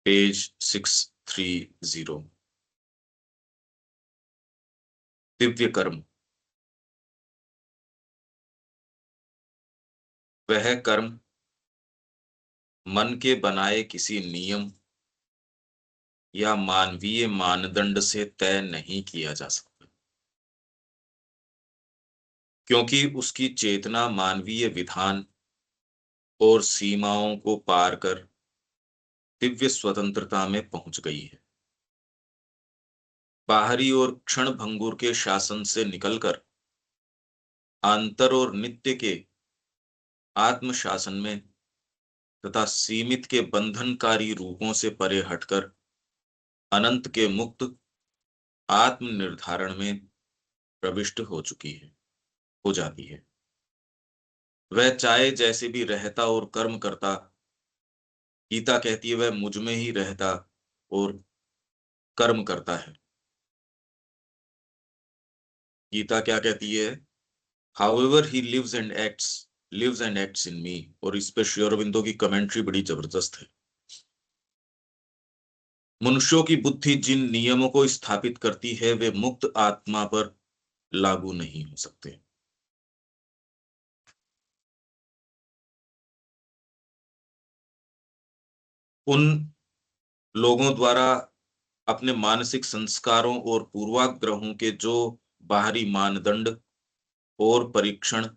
Page 630। Divya कर्म। वह कर्म मन के बनाए किसी नियम या मानवीय मानदंड से तय नहीं किया जा सकता, क्योंकि उसकी चेतना मानवीय विधान और सीमाओं को पार कर दिव्य स्वतंत्रता में पहुंच गई है। बाहरी और क्षण भंगुर के शासन से निकलकर आंतर और नित्य के आत्म शासन में तथा सीमित के बंधनकारी रूपों से परे हटकर अनंत के मुक्त आत्म निर्धारण में प्रविष्ट हो जाती है। वह चाहे जैसे भी रहता और कर्म करता, गीता कहती है वह मुझ में ही रहता और कर्म करता है। गीता क्या कहती है? However he lives and acts in me. और इस पे श्री अरविंदो की कमेंट्री बड़ी जबरदस्त है। मनुष्यों की बुद्धि जिन नियमों को स्थापित करती है वे मुक्त आत्मा पर लागू नहीं हो सकते। उन लोगों द्वारा अपने मानसिक संस्कारों और पूर्वाग्रहों के जो बाहरी मानदंड और परीक्षण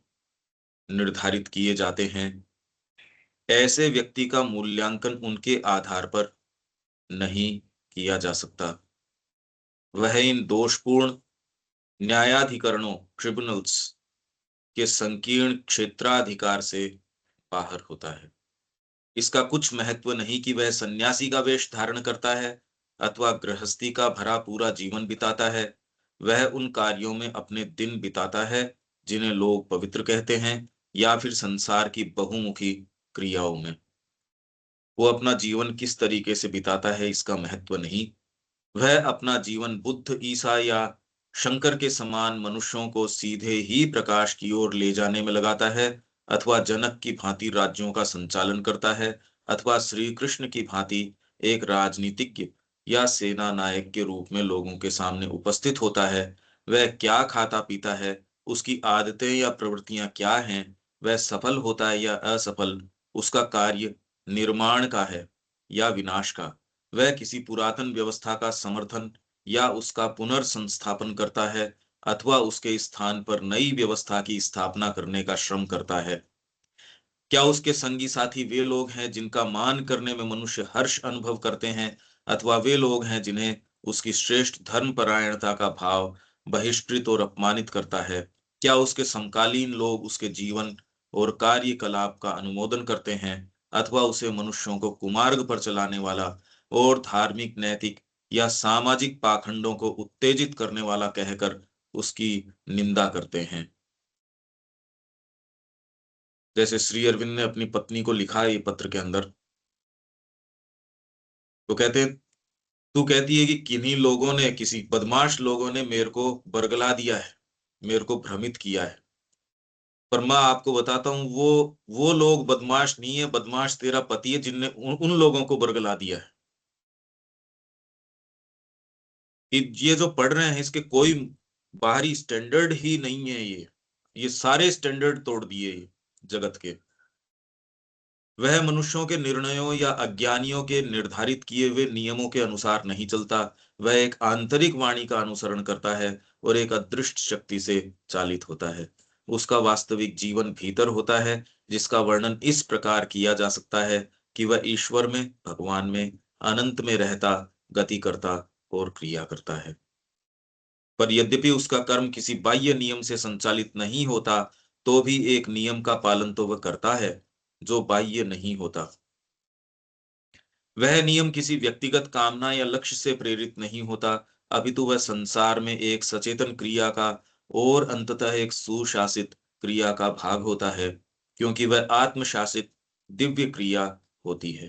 निर्धारित किए जाते हैं, ऐसे व्यक्ति का मूल्यांकन उनके आधार पर नहीं किया जा सकता। वह इन दोषपूर्ण न्यायाधिकरणों ट्रिब्यूनल्स के संकीर्ण क्षेत्राधिकार से बाहर होता है। इसका कुछ महत्व नहीं कि वह सन्यासी का वेश धारण करता है अथवा गृहस्थी का भरा पूरा जीवन बिताता है। वह उन कार्यों में अपने दिन बिताता है जिन्हें लोग पवित्र कहते हैं, या फिर संसार की बहुमुखी क्रियाओं में। वो अपना जीवन किस तरीके से बिताता है इसका महत्व नहीं। वह अपना जीवन बुद्ध, ईसा या शंकर के समान मनुष्यों को सीधे ही प्रकाश की ओर ले जाने में लगाता है, अथवा जनक की भांति राज्यों का संचालन करता है, अथवा श्री कृष्ण की भांति एक राजनीतिज्ञ या सेना नायक के रूप में लोगों के सामने उपस्थित होता है। वह क्या खाता पीता है, उसकी आदतें या प्रवृत्तियां क्या हैं, वह सफल होता है या असफल, उसका कार्य निर्माण का है या विनाश का, वह किसी पुरातन व्यवस्था का समर्थन या उसका पुनर्संस्थापन करता है अथवा उसके स्थान पर नई व्यवस्था की स्थापना करने का श्रम करता है। क्या उसके संगी साथी वे लोग हैं जिनका मान करने में मनुष्य हर्ष अनुभव करते हैं, अथवा वे लोग हैं जिन्हें उसकी श्रेष्ठ धर्मपरायणता का भाव बहिष्कृत और अपमानित करता है? क्या उसके समकालीन लोग उसके जीवन और कार्यकलाप का अनुमोदन करते हैं, अथवा उसे मनुष्यों को कुमार्ग पर चलाने वाला और धार्मिक, नैतिक या सामाजिक पाखंडों को उत्तेजित करने वाला कहकर उसकी निंदा करते हैं? जैसे श्री अरविंद ने अपनी पत्नी को लिखा है ये पत्र के अंदर, तो कहते हैं, तू कहती है कि किन्हीं लोगों ने, किसी बदमाश लोगों ने मेरे को बरगला दिया है, मेरे को भ्रमित किया है। पर मैं आपको बताता हूं, वो लोग बदमाश नहीं है, बदमाश तेरा पति है जिनने उन लोगों को बरगला दिया है। कि ये जो पढ़ रहे हैं इसके कोई बाहरी स्टैंडर्ड ही नहीं है। ये सारे स्टैंडर्ड तोड़ दिए ये जगत के। वह मनुष्यों के निर्णयों या अज्ञानियों के निर्धारित किए हुए नियमों के अनुसार नहीं चलता। वह एक आंतरिक वाणी का अनुसरण करता है और एक अदृश्ट शक्ति से चालित होता है। उसका वास्तविक जीवन भीतर होता है, जिसका वर्णन इस प्रकार किया जा सकता है कि वह ईश्वर में, भगवान में, अनंत में रहता, गति करता और क्रिया करता है। पर यद्यपि उसका कर्म किसी बाह्य नियम से संचालित नहीं होता, तो भी एक नियम का पालन तो वह करता है जो बाह्य नहीं होता। वह नियम किसी व्यक्तिगत कामना या लक्ष्य से प्रेरित नहीं होता, अपितु वह संसार में एक सचेतन क्रिया का और अंततः एक सुशासित क्रिया का भाग होता है, क्योंकि वह आत्मशासित दिव्य क्रिया होती है।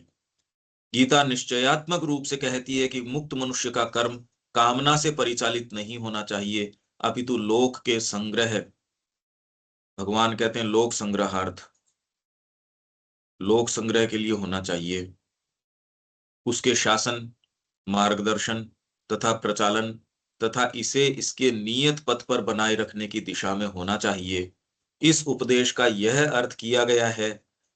गीता निश्चयात्मक रूप से कहती है कि मुक्त मनुष्य का कर्म कामना से परिचालित नहीं होना चाहिए, अपितु लोक के संग्रह, भगवान कहते हैं लोक संग्रहार्थ, लोक संग्रह के लिए होना चाहिए। उसके शासन, मार्गदर्शन तथा प्रचालन तथा इसे इसके नियत पथ पर बनाए रखने की दिशा में होना चाहिए। इस उपदेश का यह अर्थ किया गया है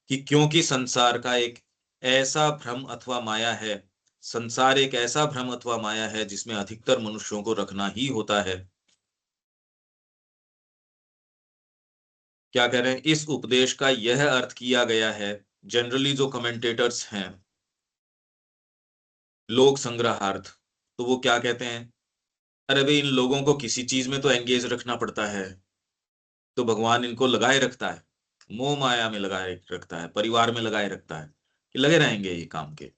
कि क्योंकि संसार का एक ऐसा भ्रम अथवा माया है, संसार एक ऐसा भ्रम अथवा माया है जिसमें अधिकतर मनुष्यों को रखना ही होता है। क्या कह रहे हैं? इस उपदेश का यह अर्थ किया गया है, जनरली जो कमेंटेटर्स हैं, लोक संग्रहार्थ, तो वो क्या कहते हैं? अरे भाई, इन लोगों को किसी चीज में तो एंगेज रखना पड़ता है, तो भगवान इनको लगाए रखता है, मोह माया में लगाए रखता है, परिवार में लगाए रखता है कि लगे रहेंगे ये काम के।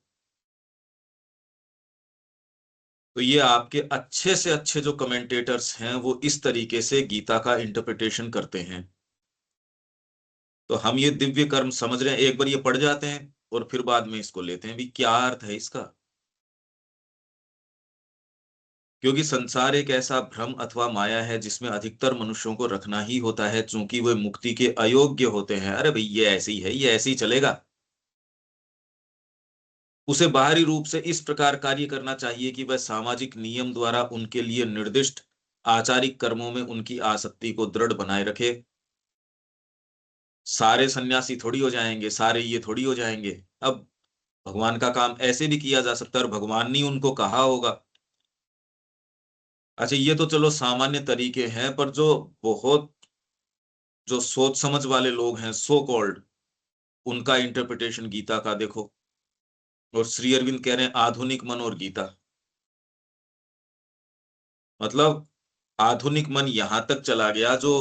तो ये आपके अच्छे से अच्छे जो कमेंटेटर्स हैं वो इस तरीके से गीता का इंटरप्रिटेशन करते हैं। तो हम ये दिव्य कर्म समझ रहे हैं, एक बार ये पढ़ जाते हैं और फिर बाद में इसको लेते हैं भी क्या अर्थ है इसका। क्योंकि संसार एक ऐसा भ्रम अथवा माया है जिसमें अधिकतर मनुष्यों को रखना ही होता है, चूंकि वे मुक्ति के अयोग्य होते हैं। अरे भाई, ये ऐसे ही है, ये ऐसे ही चलेगा। उसे बाहरी रूप से इस प्रकार कार्य करना चाहिए कि वह सामाजिक नियम द्वारा उनके लिए निर्दिष्ट आचारिक कर्मों में उनकी आसक्ति को दृढ़ बनाए रखे। सारे सन्यासी थोड़ी हो जाएंगे, सारे ये थोड़ी हो जाएंगे। अब भगवान का काम ऐसे भी किया जा सकता है और भगवान ने उनको कहा होगा। अच्छा, ये तो चलो सामान्य तरीके हैं, पर जो बहुत जो सोच समझ वाले लोग हैं, सो कॉल्ड, उनका इंटरप्रिटेशन गीता का देखो। और श्री अरविंद कह रहे हैं आधुनिक मन और गीता, मतलब आधुनिक मन यहां तक चला गया जो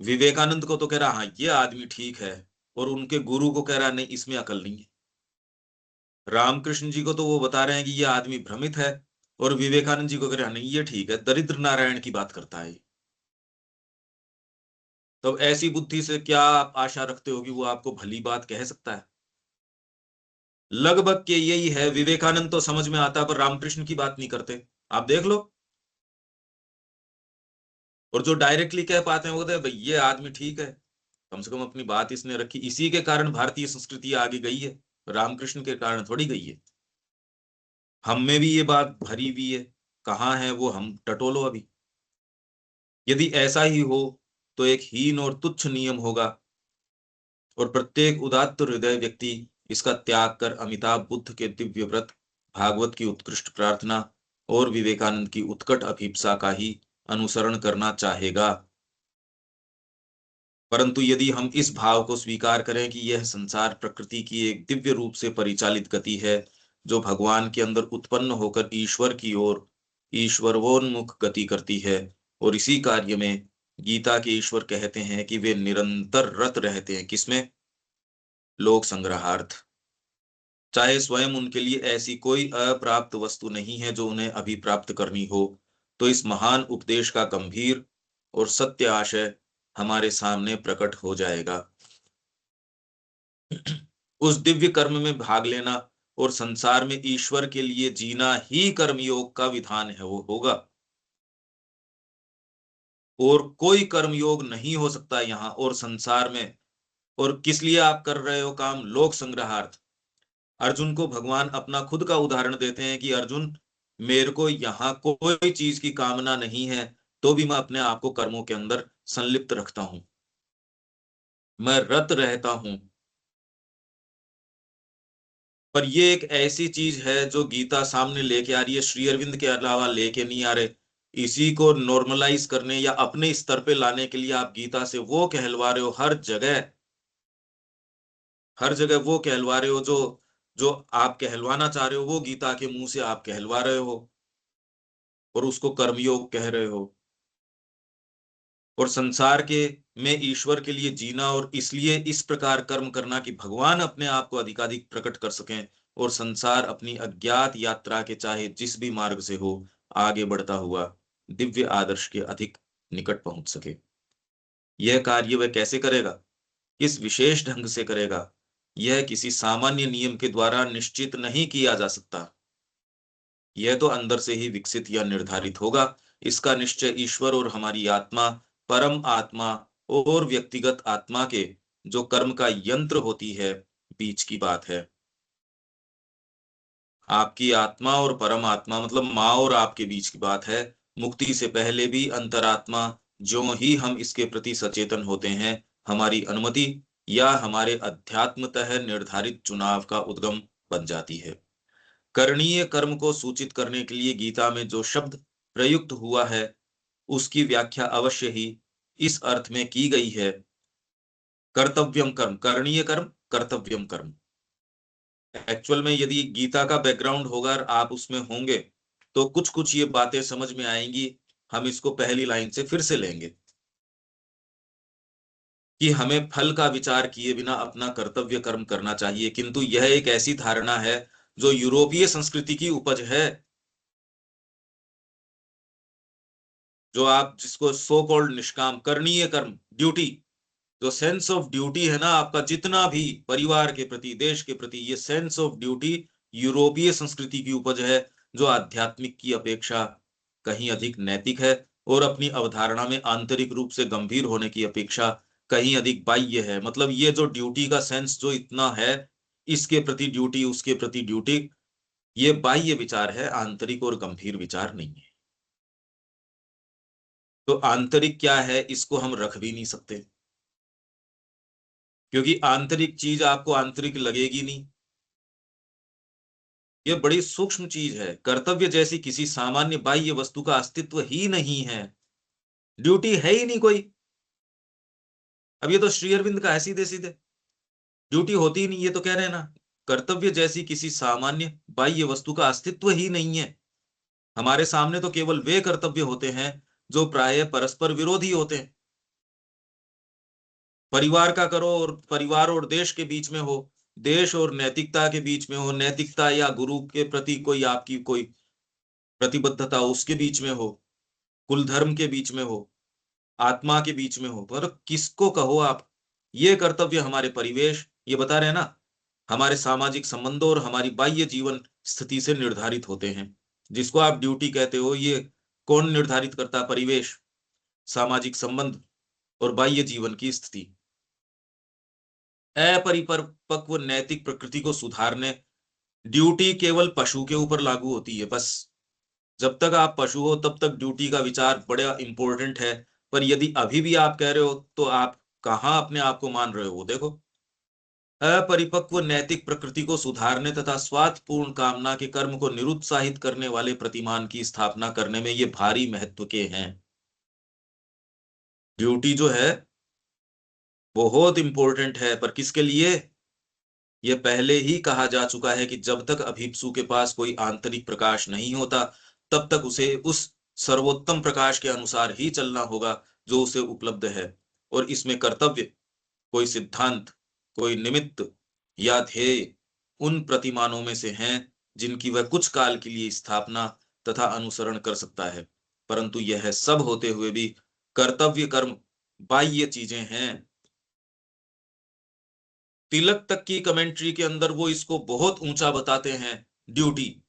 विवेकानंद को तो कह रहा हाँ ये आदमी ठीक है, और उनके गुरु को कह रहा नहीं इसमें अकल नहीं है। रामकृष्ण जी को तो वो बता रहे हैं कि ये आदमी भ्रमित है, और विवेकानंद जी को कह रहा नहीं ये ठीक है, दरिद्र नारायण की बात करता है। तो ऐसी बुद्धि से क्या आप आशा रखते हो कि वो आपको भली बात कह सकता है? लगभग के यही है, विवेकानंद तो समझ में आता पर रामकृष्ण की बात नहीं करते। आप देख लो। और जो डायरेक्टली कह पाते हैं वो कहते हैं भाई ये आदमी ठीक है, कम से कम अपनी बात इसने रखी, इसी के कारण भारतीय संस्कृति आगे गई है, रामकृष्ण के कारण थोड़ी गई है। हम में भी ये बात भरी हुई है, कहाँ है वो, हम टटोलो अभी। यदि ऐसा ही हो तो एक हीन और तुच्छ नियम होगा, और प्रत्येक उदात्त हृदय व्यक्ति इसका त्याग कर अमिताभ बुद्ध के दिव्य व्रत, भागवत की उत्कृष्ट प्रार्थना और विवेकानंद की उत्कट अभिप्सा का ही अनुसरण करना चाहेगा। परंतु यदि हम इस भाव को स्वीकार करें कि यह संसार प्रकृति की एक दिव्य रूप से परिचालित गति है, जो भगवान के अंदर उत्पन्न होकर ईश्वर की ओर ईश्वरोन्मुख गति करती है, और इसी कार्य में गीता के ईश्वर कहते हैं कि वे निरंतर रत रहते हैं, किसमें? लोक संग्रहार्थ। चाहे स्वयं उनके लिए ऐसी कोई अप्राप्त वस्तु नहीं है जो उन्हें अभी प्राप्त करनी हो, तो इस महान उपदेश का गंभीर और सत्य आशय हमारे सामने प्रकट हो जाएगा। उस दिव्य कर्म में भाग लेना और संसार में ईश्वर के लिए जीना ही कर्मयोग का विधान है, वो होगा। और कोई कर्मयोग नहीं हो सकता यहाँ और संसार में। और किस लिए आप कर रहे हो काम? लोक संग्रहार्थ। अर्जुन को भगवान अपना खुद का उदाहरण देते हैं कि अर्जुन, मेरे को यहाँ कोई चीज की कामना नहीं है, तो भी मैं अपने आप को कर्मों के अंदर संलिप्त रखता हूं, मैं रत रहता हूं। पर ये एक ऐसी चीज है जो गीता सामने लेके आ रही है, श्री अरविंद के अलावा लेके नहीं आ रहे। इसी को नॉर्मलाइज करने या अपने स्तर पे लाने के लिए आप गीता से वो कहलवा रहे हो, हर जगह, हर जगह वो कहलवा रहे हो जो जो आप कहलवाना चाह रहे हो, वो गीता के मुंह से आप कहलवा रहे हो, और उसको कर्मयोग कह रहे हो। और संसार के में ईश्वर के लिए जीना और इसलिए इस प्रकार कर्म करना कि भगवान अपने आप को अधिकाधिक प्रकट कर सकें, और संसार अपनी अज्ञात यात्रा के चाहे जिस भी मार्ग से हो आगे बढ़ता हुआ दिव्य आदर्श के अधिक निकट पहुंच सके। यह कार्य वह कैसे करेगा, किस विशेष ढंग से करेगा, यह किसी सामान्य नियम के द्वारा निश्चित नहीं किया जा सकता। यह तो अंदर से ही विकसित या निर्धारित होगा। इसका निश्चय ईश्वर और हमारी आत्मा, परम आत्मा और व्यक्तिगत आत्मा के जो कर्म का यंत्र होती है, बीच की बात है। आपकी आत्मा और परमात्मा मतलब माँ और आपके बीच की बात है। मुक्ति से पहले भी अंतरात्मा, ज्यों ही हम इसके प्रति सचेतन होते हैं, हमारी अनुमति या हमारे अध्यात्मतः निर्धारित चुनाव का उद्गम बन जाती है। करणीय कर्म को सूचित करने के लिए गीता में जो शब्द प्रयुक्त हुआ है, उसकी व्याख्या अवश्य ही इस अर्थ में की गई है, कर्तव्यम कर्म, करणीय कर्म, कर्तव्यम कर्म। एक्चुअल में यदि गीता का बैकग्राउंड होगा और आप उसमें होंगे, तो कुछ कुछ ये बातें समझ में आएंगी। हम इसको पहली लाइन से फिर से लेंगे कि हमें फल का विचार किए बिना अपना कर्तव्य कर्म करना चाहिए, किंतु यह एक ऐसी धारणा है जो यूरोपीय संस्कृति की उपज है। जो आप जिसको सो कॉल्ड निष्काम करणीय कर्म, ड्यूटी, जो सेंस ऑफ ड्यूटी है ना आपका, जितना भी परिवार के प्रति, देश के प्रति, ये सेंस ऑफ ड्यूटी यूरोपीय संस्कृति की उपज है, जो आध्यात्मिक की अपेक्षा कहीं अधिक नैतिक है और अपनी अवधारणा में आंतरिक रूप से गंभीर होने की अपेक्षा कहीं अधिक बाह्य है। मतलब ये जो ड्यूटी का सेंस जो इतना है, इसके प्रति ड्यूटी, उसके प्रति ड्यूटी, ये बाह्य विचार है, आंतरिक और गंभीर विचार नहीं है। तो आंतरिक क्या है, इसको हम रख भी नहीं सकते, क्योंकि आंतरिक चीज आपको आंतरिक लगेगी नहीं। ये बड़ी सूक्ष्म चीज है। कर्तव्य जैसी किसी सामान्य बाह्य वस्तु का अस्तित्व ही नहीं है, ड्यूटी है ही नहीं कोई। अब ये तो श्री अरविंद का है सीधे सीधे, ड्यूटी होती ही नहीं, ये तो कह रहे हैं ना। कर्तव्य जैसी किसी सामान्य बाह्य वस्तु का अस्तित्व ही नहीं है। हमारे सामने तो केवल वे कर्तव्य होते हैं जो प्राय परस्पर विरोधी होते हैं। परिवार का करो और परिवार और देश के बीच में हो, देश और नैतिकता के बीच में हो, नैतिकता या गुरु के प्रति कोई आपकी कोई प्रतिबद्धता उसके बीच में हो, कुल धर्म के बीच में हो, आत्मा के बीच में हो, पर किसको कहो आप, ये कर्तव्य हमारे परिवेश, ये बता रहे हैं ना, हमारे सामाजिक संबंधों और हमारी बाह्य जीवन स्थिति से निर्धारित होते हैं। जिसको आप ड्यूटी कहते हो, ये कौन निर्धारित करता है? परिवेश, सामाजिक संबंध और बाह्य जीवन की स्थिति। अपरिपक्व नैतिक प्रकृति को सुधारने, ड्यूटी केवल पशु के ऊपर लागू होती है बस। जब तक आप पशु हो तब तक ड्यूटी का विचार बड़ा इंपॉर्टेंट है। पर यदि अभी भी आप कह रहे हो, तो आप कहाँ अपने आप को मान रहे हो? वो देखो, अपरिपक्व नैतिक प्रकृति को सुधारने तथा स्वार्थपूर्ण कामना के कर्म को निरुत्साहित करने वाले प्रतिमान की स्थापना करने में ये भारी महत्व के हैं। ड्यूटी जो है बहुत इंपॉर्टेंट है, पर किसके लिए? ये पहले ही कहा जा चुका है कि जब तक अभिप्सु के पास कोई आंतरिक प्रकाश नहीं होता, तब तक उसे उस सर्वोत्तम प्रकाश के अनुसार ही चलना होगा जो उसे उपलब्ध है। और इसमें कर्तव्य कोई सिद्धांत, कोई निमित्त या ध्येय उन प्रतिमानों में से हैं जिनकी वह कुछ काल के लिए स्थापना तथा अनुसरण कर सकता है। परंतु यह सब होते हुए भी कर्तव्य कर्म बाह्य चीजें हैं। तिलक तक की कमेंट्री के अंदर वो इसको बहुत ऊंचा बताते हैं, ड्यूटी,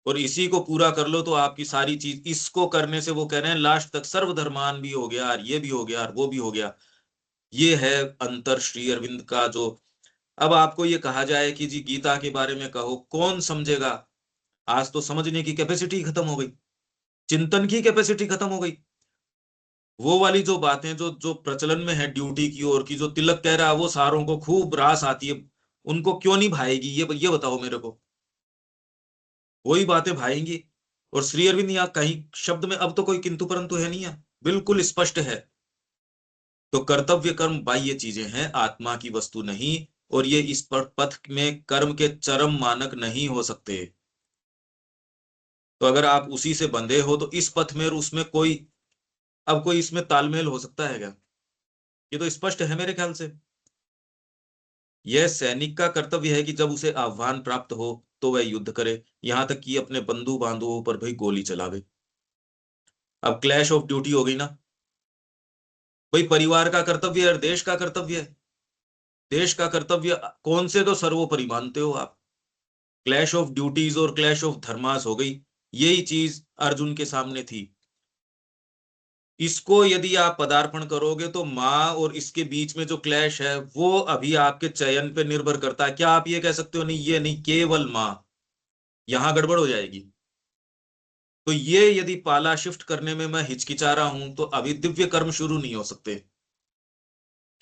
और इसी को पूरा कर लो तो आपकी सारी चीज, इसको करने से वो कह रहे हैं लास्ट तक सर्वधर्मान भी हो गया और ये भी हो गया और वो भी हो गया। ये है अंतर श्री अरविंद का। जो अब आपको ये कहा जाए कि जी गीता के बारे में कहो, कौन समझेगा? आज तो समझने की कैपेसिटी खत्म हो गई, चिंतन की कैपेसिटी खत्म हो गई। वो वाली जो बातें जो जो प्रचलन में है ड्यूटी की ओर की, जो तिलक कह रहा है, वो सारों को खूब रास आती है। उनको क्यों नहीं भाएगी? ये बताओ मेरे को। वही बातें भाएंगी। और श्री अरविंद यहाँ कहीं शब्द में अब तो कोई किंतु परंतु है नहीं है, बिल्कुल स्पष्ट है। तो कर्तव्य कर्म बाह्य चीजें हैं, आत्मा की वस्तु नहीं। और ये इस पर पथ में कर्म के चरम मानक नहीं हो सकते। तो अगर आप उसी से बंधे हो तो इस पथ में और उसमें कोई, अब कोई इसमें तालमेल हो सकता है क्या? ये तो स्पष्ट है मेरे ख्याल से। यह सैनिक का कर्तव्य है कि जब उसे आह्वान प्राप्त हो तो वह युद्ध करे, यहां तक कि अपने बंधु बांधवों पर भी गोली चलावे। अब क्लैश ऑफ ड्यूटी हो गई ना भाई। परिवार का कर्तव्य है और देश का कर्तव्य है। देश का कर्तव्य कौन से तो सर्वोपरि मानते हो आप? क्लैश ऑफ ड्यूटीज और क्लैश ऑफ धर्मास हो गई। यही चीज अर्जुन के सामने थी। इसको यदि आप पदार्पण करोगे तो माँ और इसके बीच में जो क्लैश है वो अभी आपके चयन पे निर्भर करता है। क्या आप ये कह सकते हो नहीं, ये नहीं, केवल माँ? यहां गड़बड़ हो जाएगी। तो ये यदि पाला शिफ्ट करने में मैं हिचकिचा रहा हूं तो अभी दिव्य कर्म शुरू नहीं हो सकते।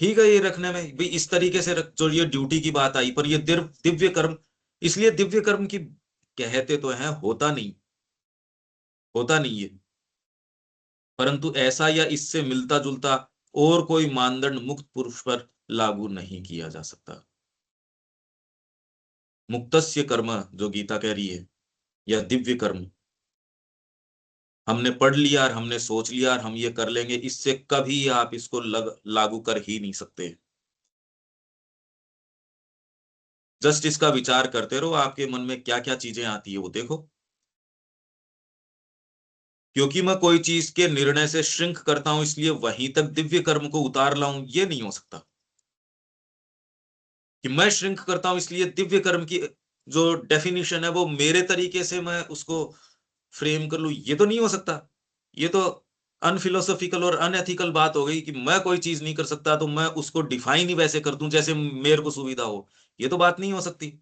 ठीक है, ये रखने में भी इस तरीके से जो ये ड्यूटी की बात आई, पर ये दिव्य कर्म, इसलिए दिव्य कर्म की कहते तो हैं, होता नहीं है, परंतु ऐसा या इससे मिलता जुलता और कोई मानदंड मुक्त पुरुष पर लागू नहीं किया जा सकता। मुक्तस्य कर्म जो गीता कह रही है, या दिव्य कर्म, हमने पढ़ लिया और हमने सोच लिया और हम ये कर लेंगे, इससे कभी आप इसको लागू कर ही नहीं सकते। जस्ट इसका विचार करते रहो, आपके मन में क्या क्या चीजें आती है वो देखो। क्योंकि मैं कोई चीज के निर्णय से श्रिंक करता हूं इसलिए वहीं तक दिव्य कर्म को उतार लाऊं, ये नहीं हो सकता। कि मैं श्रिंक करता हूं इसलिए दिव्य कर्म की जो डेफिनेशन है वो मेरे तरीके से मैं उसको फ्रेम कर लूं, ये तो नहीं हो सकता। ये तो अनफिलोसॉफिकल और अनएथिकल बात हो गई कि मैं कोई चीज नहीं कर सकता तो मैं उसको डिफाइन ही वैसे कर दूं जैसे मेरे को सुविधा हो। ये तो बात नहीं हो सकती।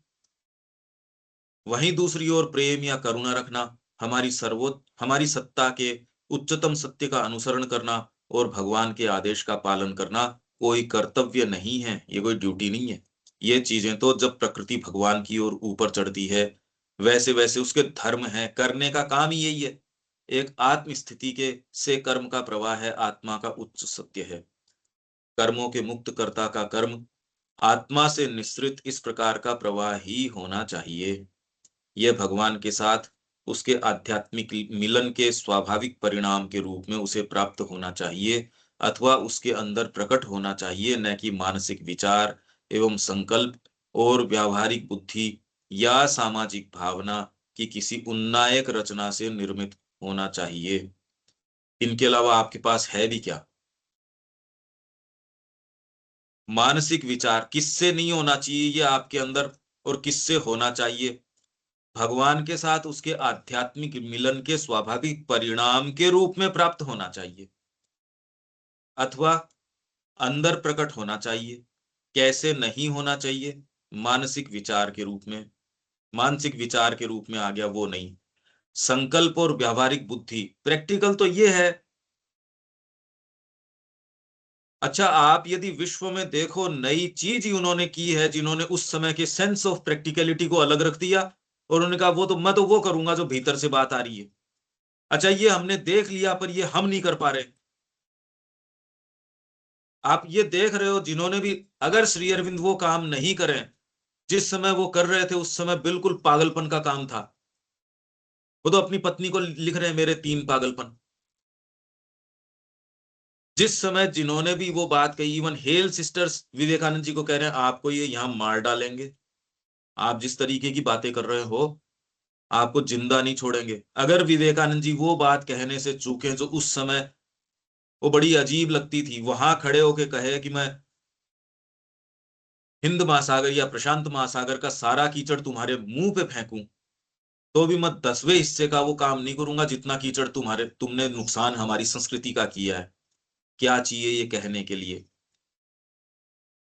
वहीं दूसरी ओर प्रेम या करुणा रखना, हमारी सत्ता के उच्चतम सत्य का अनुसरण करना और भगवान के आदेश का पालन करना कोई कर्तव्य नहीं है, ये कोई ड्यूटी नहीं है। ये चीजें तो जब प्रकृति भगवान की ओर ऊपर चढ़ती है वैसे वैसे उसके धर्म है, करने का काम ही यही है। एक आत्म स्थिति के से कर्म का प्रवाह है, आत्मा का उच्च सत्य है। कर्मों के मुक्त कर्ता का कर्म आत्मा से निश्रित इस प्रकार का प्रवाह ही होना चाहिए। यह भगवान के साथ उसके आध्यात्मिक मिलन के स्वाभाविक परिणाम के रूप में उसे प्राप्त होना चाहिए, अथवा उसके अंदर प्रकट होना चाहिए, न कि मानसिक विचार एवं संकल्प और व्यावहारिक बुद्धि या सामाजिक भावना की किसी उन्नायक रचना से निर्मित होना चाहिए। इनके अलावा आपके पास है भी क्या? मानसिक विचार किससे नहीं होना चाहिए ये आपके अंदर, और किससे होना चाहिए? भगवान के साथ उसके आध्यात्मिक मिलन के स्वाभाविक परिणाम के रूप में प्राप्त होना चाहिए, अथवा अंदर प्रकट होना चाहिए। कैसे नहीं होना चाहिए? मानसिक विचार के रूप में। मानसिक विचार के रूप में आ गया वो नहीं। संकल्प और व्यावहारिक बुद्धि, प्रैक्टिकल तो ये है। अच्छा, आप यदि विश्व में देखो नई चीज ही उन्होंने की है जिन्होंने उस समय के सेंस ऑफ प्रैक्टिकलिटी को अलग रख दिया, और उन्होंने कहा वो तो मैं तो वो करूंगा जो भीतर से बात आ रही है। अच्छा, ये हमने देख लिया पर ये हम नहीं कर पा रहे। आप ये देख रहे हो जिन्होंने भी, अगर श्री अरविंद वो काम नहीं करें जिस समय वो कर रहे थे, उस समय बिल्कुल पागलपन का काम था। वो तो अपनी पत्नी को लिख रहे हैं मेरे 3 पागलपन। जिस समय जिन्होंने भी वो बात कही, even hello sisters Vivekananda ji को कह रहे हैं आपको ये यहां मार डालेंगे, आप जिस तरीके की बातें कर रहे हो आपको जिंदा नहीं छोड़ेंगे। अगर विवेकानंद जी वो बात कहने से चूके जो उस समय वो बड़ी अजीब लगती थी, वहां खड़े होके कहे कि मैं हिंद महासागर या प्रशांत महासागर का सारा कीचड़ तुम्हारे मुंह पे फेंकूं, तो भी मैं 10वें हिस्से का वो काम नहीं करूंगा जितना कीचड़ तुमने नुकसान हमारी संस्कृति का किया है। क्या चाहिए ये कहने के लिए?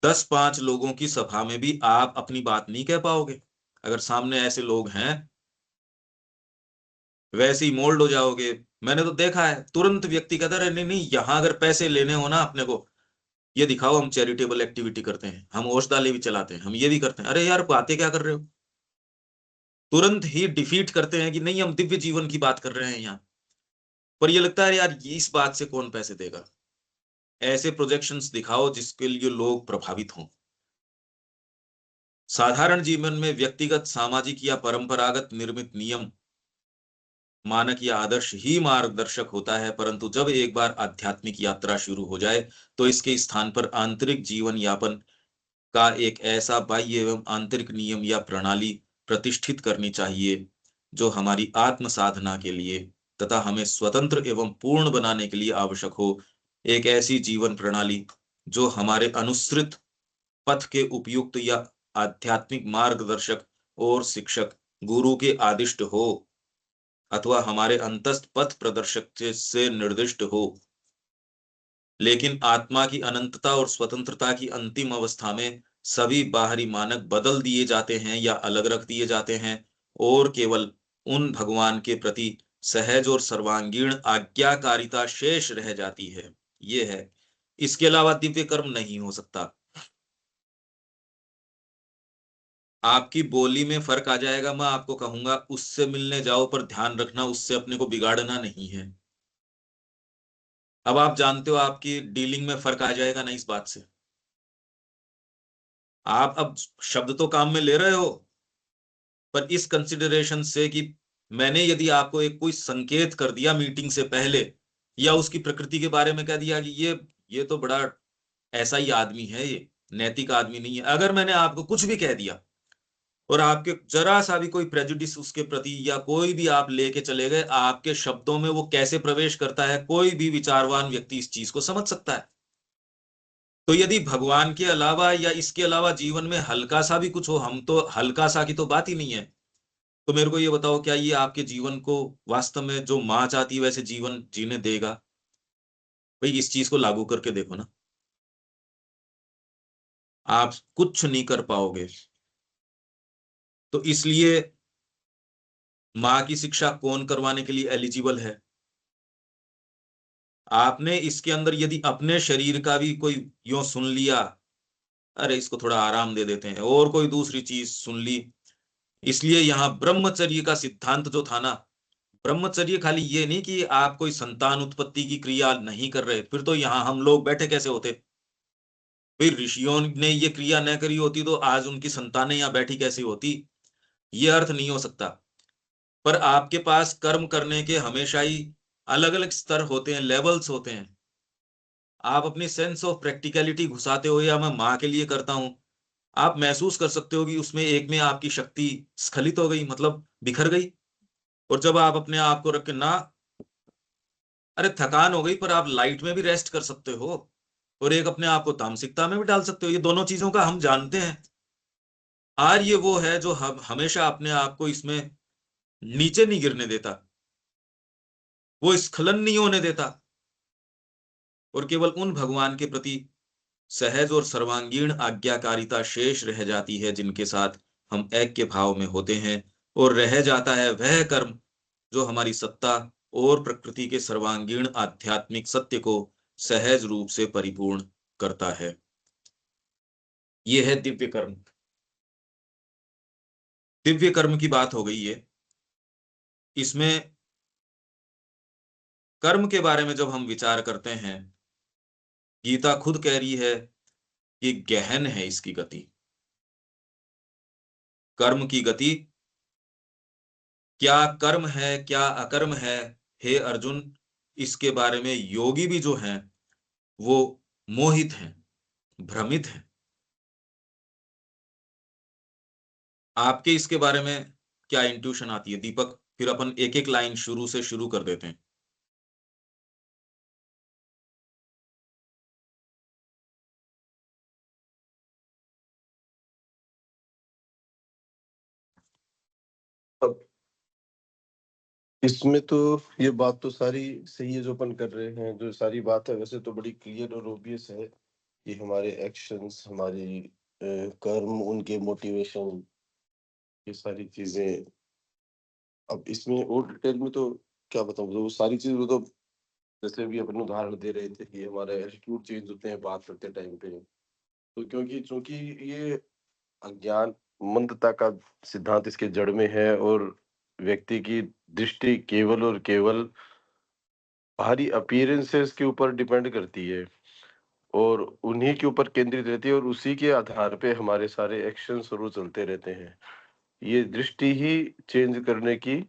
10-5 लोगों की सभा में भी आप अपनी बात नहीं कह पाओगे। अगर सामने ऐसे लोग हैं, वैसे ही मोल्ड हो जाओगे। मैंने तो देखा है, तुरंत व्यक्ति कहता है नहीं नहीं, यहां अगर पैसे लेने हो ना अपने को, ये दिखाओ हम चैरिटेबल एक्टिविटी करते हैं, हम औषधालय भी चलाते हैं, हम ये भी करते हैं। अरे यार, बातें क्या कर रहे हो? तुरंत ही डिफीट करते हैं कि नहीं हम दिव्य जीवन की बात कर रहे हैं यहाँ। पर ये लगता है यार, ये इस बात से कौन पैसे देगा? ऐसे प्रोजेक्शंस दिखाओ जिसके लिए लोग प्रभावित हों। साधारण जीवन में व्यक्तिगत, सामाजिक या परंपरागत निर्मित नियम, मानक या आदर्श ही मार्गदर्शक होता है, परंतु जब एक बार आध्यात्मिक यात्रा शुरू हो जाए तो इसके स्थान पर आंतरिक जीवन यापन का एक ऐसा बाह्य एवं आंतरिक नियम या प्रणाली प्रतिष्ठित करनी चाहिए जो हमारी आत्म साधना के लिए तथा हमें स्वतंत्र एवं पूर्ण बनाने के लिए आवश्यक हो। एक ऐसी जीवन प्रणाली जो हमारे अनुसृत पथ के उपयुक्त या आध्यात्मिक मार्गदर्शक और शिक्षक, गुरु के आदिष्ट हो, अथवा हमारे अंतस्थ पथ प्रदर्शक से निर्दिष्ट हो। लेकिन आत्मा की अनंतता और स्वतंत्रता की अंतिम अवस्था में सभी बाहरी मानक बदल दिए जाते हैं या अलग रख दिए जाते हैं, और केवल उन भगवान के प्रति सहज और सर्वांगीण आज्ञाकारिता शेष रह जाती है। ये है, इसके अलावा दिव्य कर्म नहीं हो सकता। आपकी बोली में फर्क आ जाएगा, मैं आपको कहूंगा उससे मिलने जाओ, पर ध्यान रखना उससे अपने को बिगाड़ना नहीं है। अब आप जानते हो आपकी डीलिंग में फर्क आ जाएगा ना इस बात से। आप अब शब्द तो काम में ले रहे हो, पर इस कंसिडरेशन से कि मैंने यदि आपको एक कोई संकेत कर दिया मीटिंग से पहले, या उसकी प्रकृति के बारे में कह दिया कि ये तो बड़ा ऐसा ही आदमी है, ये नैतिक आदमी नहीं है, अगर मैंने आपको कुछ भी कह दिया और आपके जरा सा भी कोई प्रेजुडिस उसके प्रति या कोई भी आप लेके चले गए, आपके शब्दों में वो कैसे प्रवेश करता है, कोई भी विचारवान व्यक्ति इस चीज को समझ सकता है। तो यदि भगवान के अलावा या इसके अलावा जीवन में हल्का सा भी कुछ हो, हम तो हल्का सा की तो बात ही नहीं है, तो मेरे को ये बताओ क्या ये आपके जीवन को वास्तव में जो माँ चाहती है वैसे जीवन जीने देगा? भाई इस चीज को लागू करके देखो ना, आप कुछ नहीं कर पाओगे। तो इसलिए माँ की शिक्षा कौन करवाने के लिए एलिजिबल है? आपने इसके अंदर यदि अपने शरीर का भी कोई यो सुन लिया, अरे इसको थोड़ा आराम दे देते हैं, और कोई दूसरी चीज सुन ली, इसलिए यहां ब्रह्मचर्य का सिद्धांत जो था ना, ब्रह्मचर्य खाली ये नहीं कि आप कोई संतान उत्पत्ति की क्रिया नहीं कर रहे, फिर तो यहां हम लोग बैठे कैसे होते? भाई ऋषियों ने ये क्रिया न करी होती तो आज उनकी संतानें यहाँ बैठी कैसी होती? ये अर्थ नहीं हो सकता। पर आपके पास कर्म करने के हमेशा ही अलग अलग स्तर होते हैं, लेवल्स होते हैं। आप अपनी सेंस ऑफ प्रैक्टिकलिटी घुसाते हो, या मैं माँ के लिए करता हूं, आप महसूस कर सकते हो कि उसमें एक में आपकी शक्ति स्खलित हो गई, मतलब बिखर गई। और जब आप अपने आप को रख के ना, अरे थकान हो गई, पर आप लाइट में भी रेस्ट कर सकते हो, और एक अपने आप को तामसिकता में भी डाल सकते हो, ये दोनों चीजों का हम जानते हैं। आर्य वो है जो हम हमेशा अपने आप को इसमें नीचे नहीं गिरने देता, वो स्खलन नहीं होने देता, और केवल उन भगवान के प्रति सहज और सर्वांगीण आज्ञाकारिता शेष रह जाती है जिनके साथ हम ऐक्य भाव में होते हैं, और रह जाता है वह कर्म जो हमारी सत्ता और प्रकृति के सर्वांगीण आध्यात्मिक सत्य को सहज रूप से परिपूर्ण करता है। यह है दिव्य कर्म। दिव्य कर्म की बात हो गई है। इसमें कर्म के बारे में जब हम विचार करते हैं, गीता खुद कह रही है कि गहन है इसकी गति, कर्म की गति। क्या कर्म है क्या अकर्म है, हे अर्जुन, इसके बारे में योगी भी जो हैं वो मोहित हैं, भ्रमित हैं। आपके इसके बारे में क्या इंट्यूशन आती है दीपक? फिर अपन एक एक लाइन शुरू से शुरू कर देते हैं। अब इसमें तो ये बात तो सारी सही है जो अपन कर रहे हैं, जो सारी बात है वैसे तो बड़ी क्लियर और ऑब्वियस है कि हमारे एक्शंस, हमारी कर्म, उनके मोटिवेशन, ये सारी चीजें। अब इसमें और डिटेल में तो क्या बताऊं, तो वो सारी चीजें तो जैसे भी अपन उदाहरण दे रहे थे कि हमारे एटीट्यूड चेंज होते हैं बात करते टाइम पे। तो क्योंकि चूंकि ये अज्ञान मंदता का सिद्धांत इसके जड़ में है, और व्यक्ति की दृष्टि केवल और केवल बाहरी अपीयरेंसेस के ऊपर डिपेंड करती है, और उन्हीं के ऊपर केंद्रित रहती है, और उसी के आधार पे हमारे सारे एक्शंस और वो चलते रहते हैं। ये दृष्टि ही चेंज करने की,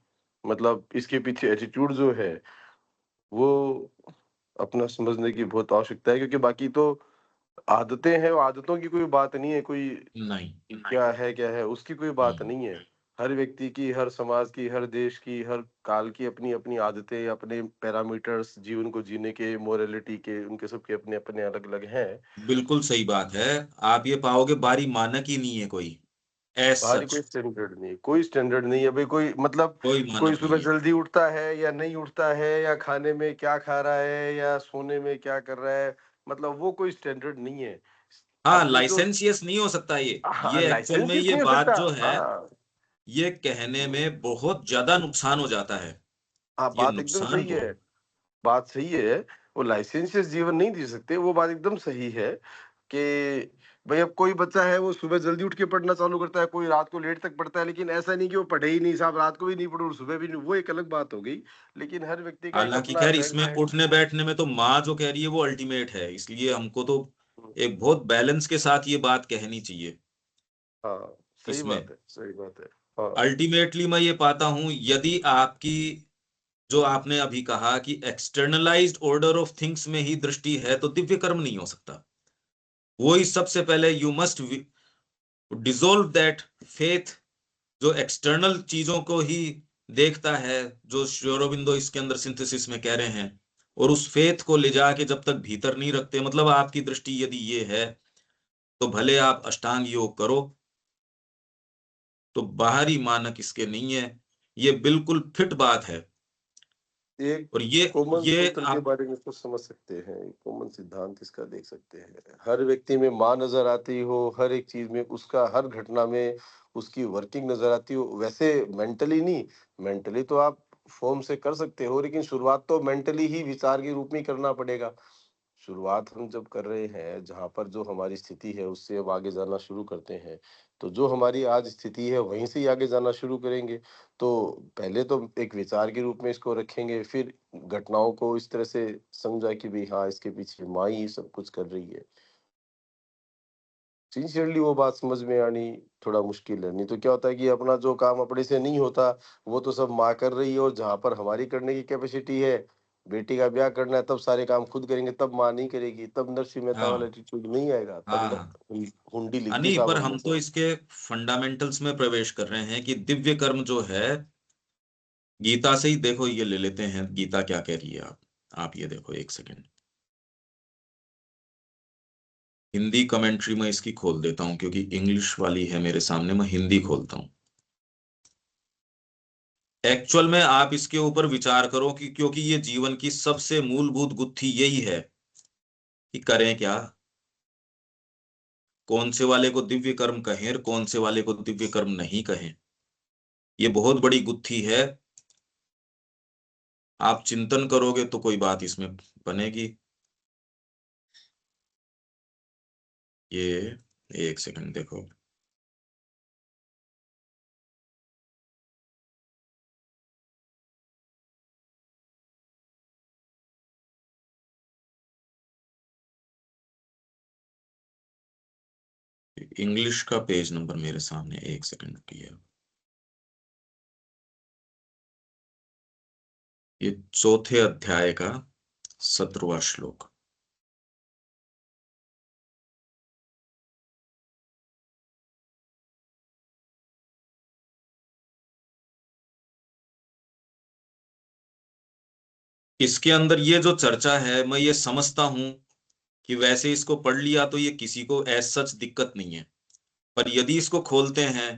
मतलब इसके पीछे एटीट्यूड जो है वो अपना समझने की बहुत आवश्यकता है, क्योंकि बाकी तो आदतें हैं, वो आदतों की कोई बात नहीं है, कोई नहीं, क्या है उसकी कोई बात नहीं है। हर व्यक्ति की, हर समाज की, हर देश की, हर काल की अपनी अपनी आदतें, अपने पैरामीटर्स, जीवन को जीने के, मोरालिटी के, उनके सबके अपने अपने अलग अलग हैं। बिल्कुल सही बात है। आप ये पाओगे बारी मानक ही नहीं है कोई, एज बाहरी सच कोई स्टैंडर्ड नहीं, कोई स्टैंडर्ड नहीं है भाई, कोई मतलब कोई कोई मानक सुबह नहीं है। जल्दी उठता है या नहीं उठता है, या खाने में क्या खा रहा है, या सोने में क्या कर रहा है, मतलब वो कोई स्टैंडर्ड नहीं है। हाँ, अपनी जो लाइसेंसियस नहीं हो सकता ये हाँ, एक्चुअल में लाइसेंस ये नहीं हो बात सकता। जो है, हाँ, ये कहने में बहुत ज्यादा नुकसान हो जाता है। हाँ, ये बात एकदम नुकसान सही है। बहुत। बात सही है। वो लाइसेंशियस जीवन नहीं जी सकते, वो बात एकदम सही है कि भाई अब कोई बच्चा है वो सुबह जल्दी उठ के पढ़ना चालू करता है, कोई रात को लेट तक पढ़ता है, लेकिन ऐसा नहीं कि वो पढ़े ही नहीं, साहब रात को भी नहीं पढ़ो और सुबह भी नहीं, वो एक अलग बात हो गई। लेकिन हर व्यक्ति का एक हालांकि अपना खैर इसमें बैकग्राउंड। उठने बैठने में तो माँ जो कह रही है वो अल्टीमेट है, इसलिए हमको तो एक बहुत बैलेंस के साथ ये बात कहनी चाहिए हाँ, सही इसमें। बात है, सही बात है। हाँ, अल्टीमेटली मैं ये पाता हूं, यदि आपकी, जो आपने अभी कहा कि एक्सटर्नलाइज्ड ऑर्डर ऑफ थिंग्स में ही दृष्टि है, तो दिव्य कर्म नहीं हो सकता। वो ही सबसे पहले you must dissolve that faith, जो एक्सटर्नल चीजों को ही देखता है, जो श्री अरबिंदो इसके अंदर सिंथेसिस में कह रहे हैं, और उस फेथ को ले जाके जब तक भीतर नहीं रखते, मतलब आपकी दृष्टि यदि ये है, तो भले आप अष्टांग योग करो, तो बाहरी मानक इसके नहीं है। ये बिल्कुल फिट बात है। एक और ये कॉमन ये सूत्र के आप, बारे में इसको समझ सकते हैं, एक कॉमन सिद्धांत इसका देख सकते हैं। हर व्यक्ति में माँ नजर आती हो, हर एक चीज में उसका, हर घटना में उसकी वर्किंग नजर आती हो, वैसे मेंटली नहीं। मेंटली तो आप फॉर्म से कर सकते हो, लेकिन शुरुआत तो मेंटली ही विचार के रूप में ही करना पड़ेगा। शुरुआत हम जब कर रहे हैं, जहाँ पर जो हमारी स्थिति है उससे अब आगे जाना शुरू करते हैं, तो जो हमारी आज स्थिति है वहीं से ही आगे जाना शुरू करेंगे। तो पहले तो एक विचार के रूप में इसको रखेंगे, फिर घटनाओं को इस तरह से समझा कि भाई हाँ, इसके पीछे माँ ही सब कुछ कर रही है। सिंसियरली वो बात समझ में आनी थोड़ा मुश्किल है। नहीं तो क्या होता है कि अपना जो काम अपने से नहीं होता, वो तो सब माँ कर रही है, और जहाँ पर हमारी करने की कैपेसिटी है, बेटी का ब्याह करना है, तब सारे काम खुद करेंगे, तब माँ नहीं करेगी, तब नरसिंह मेहता वाला हाँ एटीट्यूड नहीं आएगा, तब हाँ हाँ। हुंडी लिख दी नहीं, साहब पर हमने हम तो सब। इसके फंडामेंटल्स में प्रवेश कर रहे हैं कि दिव्य कर्म जो है, गीता से ही देखो, ये ले लेते हैं गीता क्या कह रही है। आप ये देखो एक सेकंड, हिंदी कमेंट्री में इसकी खोल देता हूं, क्योंकि इंग्लिश वाली है मेरे सामने, मैं हिंदी खोलता हूं। एक्चुअल में आप इसके ऊपर विचार करो कि, क्योंकि ये जीवन की सबसे मूलभूत गुत्थी यही है कि करें क्या, कौन से वाले को दिव्य कर्म कहें और कौन से वाले को दिव्य कर्म नहीं कहें। ये बहुत बड़ी गुत्थी है। आप चिंतन करोगे तो कोई बात इसमें बनेगी। ये एक सेकंड देखो, इंग्लिश का पेज नंबर मेरे सामने, एक सेकंड की है। ये चौथे अध्याय का 17वां श्लोक। इसके अंदर ये जो चर्चा है, मैं ये समझता हूं कि वैसे इसको पढ़ लिया तो ये किसी को एज सच दिक्कत नहीं है, पर यदि इसको खोलते हैं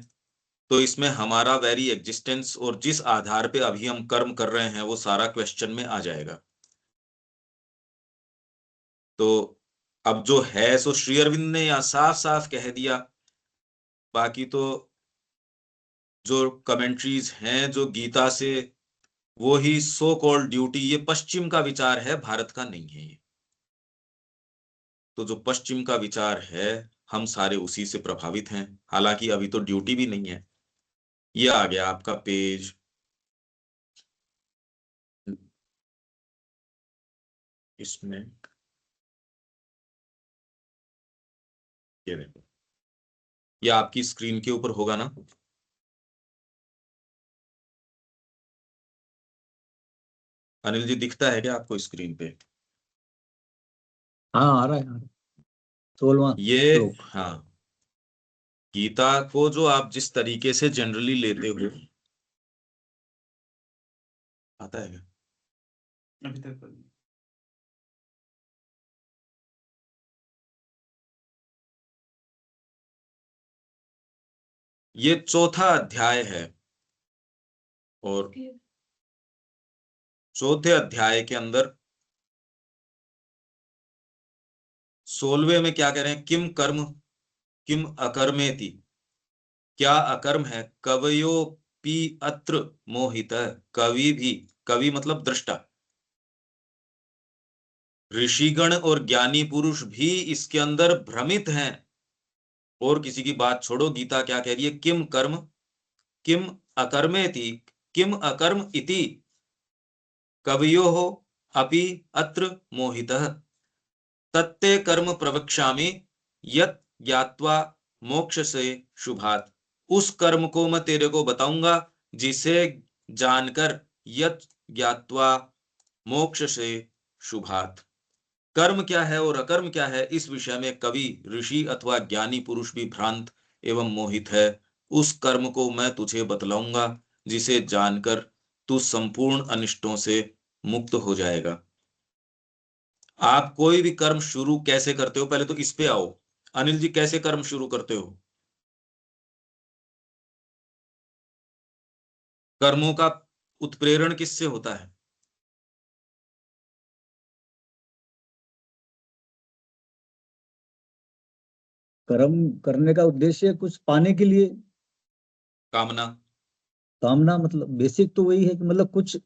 तो इसमें हमारा वेरी एग्जिस्टेंस और जिस आधार पे अभी हम कर्म कर रहे हैं वो सारा क्वेश्चन में आ जाएगा। तो अब जो है सो श्री अरविंद ने यहाँ साफ साफ कह दिया। बाकी तो जो कमेंट्रीज हैं जो गीता से, वो ही सो कॉल्ड ड्यूटी, ये पश्चिम का विचार है, भारत का नहीं है ये। तो जो पश्चिम का विचार है, हम सारे उसी से प्रभावित हैं। हालांकि अभी तो ड्यूटी भी नहीं है। ये आ गया आपका पेज, इसमें ये देखो, ये आपकी स्क्रीन के ऊपर होगा ना। अनिल जी, दिखता है क्या आपको स्क्रीन पे? हाँ, आ रहा है, आ रहा है। 16वां ये, श्लोक। हाँ, गीता को जो आप जिस तरीके से जनरली लेते हो, आता है क्या? अभी तक ये चौथा अध्याय है, और चौथे अध्याय के अंदर 16वें में क्या कह रहे हैं, किम कर्म किम अकर्मेति, क्या अकर्म है? कवयोपि अत्र मोहितः, कवि भी, कवि मतलब दृष्टा, ऋषिगण और ज्ञानी पुरुष भी इसके अंदर भ्रमित हैं। और किसी की बात छोड़ो, गीता क्या कह रही है? किम कर्म किम अकर्मेति, किम अकर्म इति कवयोः अपि अत्र मोहितः, तत्ते कर्म प्रवक्ष्यामि यत् ज्ञात्वा मोक्ष से शुभात्। उस कर्म को मैं तेरे को बताऊंगा जिसे जानकर यत् ज्ञात्वा मोक्ष से शुभात्। कर्म क्या है और अकर्म क्या है, इस विषय में कवि, ऋषि अथवा ज्ञानी पुरुष भी भ्रांत एवं मोहित है। उस कर्म को मैं तुझे बतलाऊंगा जिसे जानकर तू संपूर्ण अनिष्टों से मुक्त हो जाएगा। आप कोई भी कर्म शुरू कैसे करते हो, पहले तो इस पे आओ। अनिल जी, कैसे कर्म शुरू करते हो? कर्मों का उत्प्रेरण किससे होता है? कर्म करने का उद्देश्य कुछ पाने के लिए, कामना। कामना, मतलब बेसिक तो वही है कि मतलब कुछ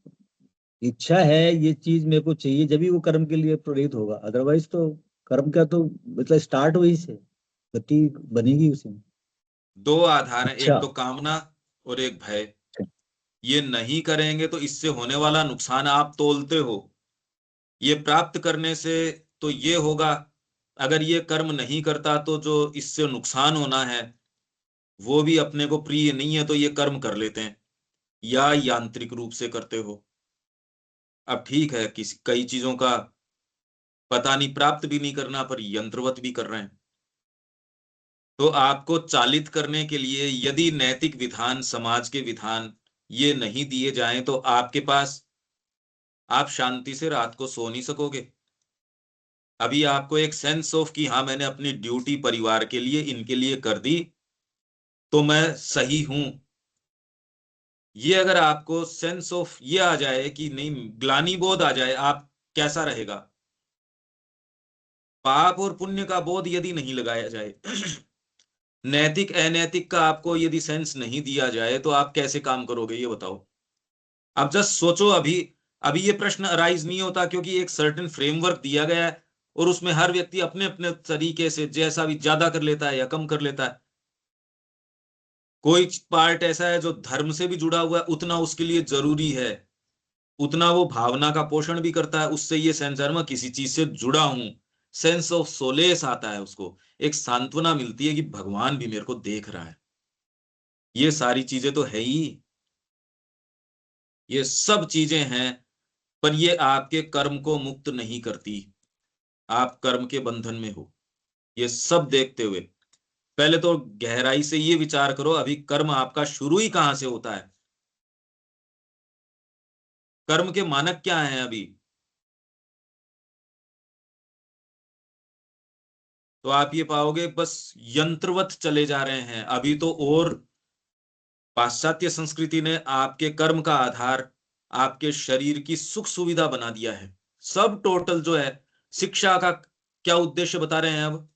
इच्छा है, ये चीज मेरे को चाहिए, जब भी वो कर्म के लिए प्रेरित होगा। अदरवाइज तो कर्म का तो मतलब स्टार्ट वही से, गति बनेगी उसी में। दो आधार हैं, अच्छा। एक तो कामना और एक भय। ये नहीं करेंगे तो इससे होने वाला नुकसान आप तोलते हो। ये प्राप्त करने से तो ये होगा, अगर ये कर्म नहीं करता तो जो इससे नुकसान होना है वो भी अपने को प्रिय नहीं है, तो ये कर्म कर लेते हैं, या यांत्रिक रूप से करते हो। अब ठीक है, किसी कई चीजों का पता नहीं, प्राप्त भी नहीं करना पर यंत्रवत भी कर रहे हैं। तो आपको चालित करने के लिए यदि नैतिक विधान, समाज के विधान ये नहीं दिए जाएं तो आपके पास, आप शांति से रात को सो नहीं सकोगे। अभी आपको एक सेंस ऑफ कि हाँ मैंने अपनी ड्यूटी परिवार के लिए, इनके लिए कर दी तो मैं सही हूं, ये अगर आपको सेंस ऑफ ये आ जाए कि नहीं, ग्लानि बोध आ जाए, आप कैसा रहेगा? पाप और पुण्य का बोध यदि नहीं लगाया जाए नैतिक अनैतिक का आपको यदि सेंस नहीं दिया जाए तो आप कैसे काम करोगे, ये बताओ। आप जस्ट सोचो। अभी अभी ये प्रश्न अराइज नहीं होता क्योंकि एक सर्टेन फ्रेमवर्क दिया गया है और उसमें हर व्यक्ति अपने अपने तरीके से जैसा भी ज्यादा कर लेता है या कम कर लेता है। कोई पार्ट ऐसा है जो धर्म से भी जुड़ा हुआ है, उतना उसके लिए जरूरी है, उतना वो भावना का पोषण भी करता है, उससे ये सेंस है मैं किसी चीज से जुड़ा हूं, सेंस ऑफ सोलेस आता है उसको, एक सांत्वना मिलती है कि भगवान भी मेरे को देख रहा है। ये सारी चीजें तो है ही, ये सब चीजें हैं, पर ये आपके कर्म को मुक्त नहीं करती। आप कर्म के बंधन में हो। ये सब देखते हुए पहले तो गहराई से ये विचार करो, अभी कर्म आपका शुरू ही कहां से होता है? कर्म के मानक क्या हैं अभी? तो आप ये पाओगे बस यंत्रवत चले जा रहे हैं अभी तो। और पाश्चात्य संस्कृति ने आपके कर्म का आधार आपके शरीर की सुख सुविधा बना दिया है। सब टोटल जो है, शिक्षा का क्या उद्देश्य बता रहे हैं अब?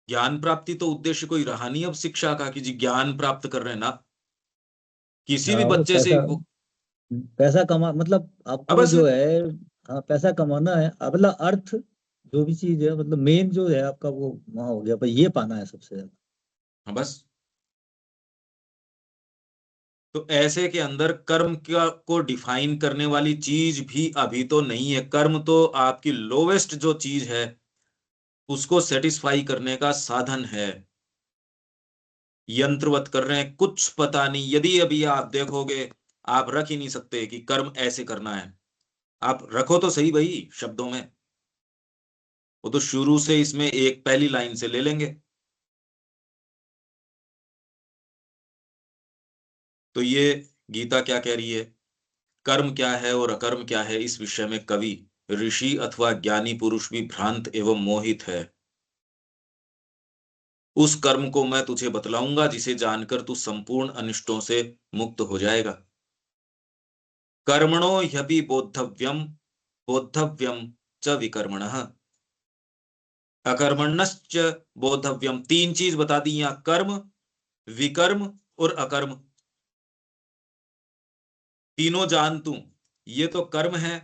ज्ञान प्राप्ति तो उद्देश्य कोई रहा नहीं अब शिक्षा का, कि जी ज्ञान प्राप्त कर रहे हैं ना। किसी भी हाँ, वो बच्चे से पैसा, पैसा कमा मतलब अब आपको बस जो है, हाँ पैसा कमाना है, अगला अर्थ जो भी चीज है, मतलब मेन जो है आपका वो वहां हो गया, पर ये पाना है सबसे ज्यादा। हाँ बस। तो ऐसे के अंदर कर्म का को डिफाइन करने वाली चीज भी अभी तो नहीं है। कर्म तो आपकी लोवेस्ट जो चीज है उसको सेटिस्फाई करने का साधन है। यंत्रवत कर रहे हैं, कुछ पता नहीं। यदि अभी आप देखोगे, आप रख ही नहीं सकते कि कर्म ऐसे करना है। आप रखो तो सही भाई शब्दों में, वो तो शुरू से इसमें एक पहली लाइन से ले लेंगे। तो ये गीता क्या कह रही है, कर्म क्या है और अकर्म क्या है, इस विषय में कवि, ऋषि अथवा ज्ञानी पुरुष भी भ्रांत एवं मोहित है। उस कर्म को मैं तुझे बतलाऊंगा जिसे जानकर तू संपूर्ण अनिष्टों से मुक्त हो जाएगा। कर्मणो ह्यपि बोद्धव्यम, बोद्धव्यम च विकर्मणः। अकर्मण्यश्च बोद्धव्यम। 3 चीज बता दी यहाँ, कर्म, विकर्म और अकर्म। तीनों जान तू, ये तो कर्म है,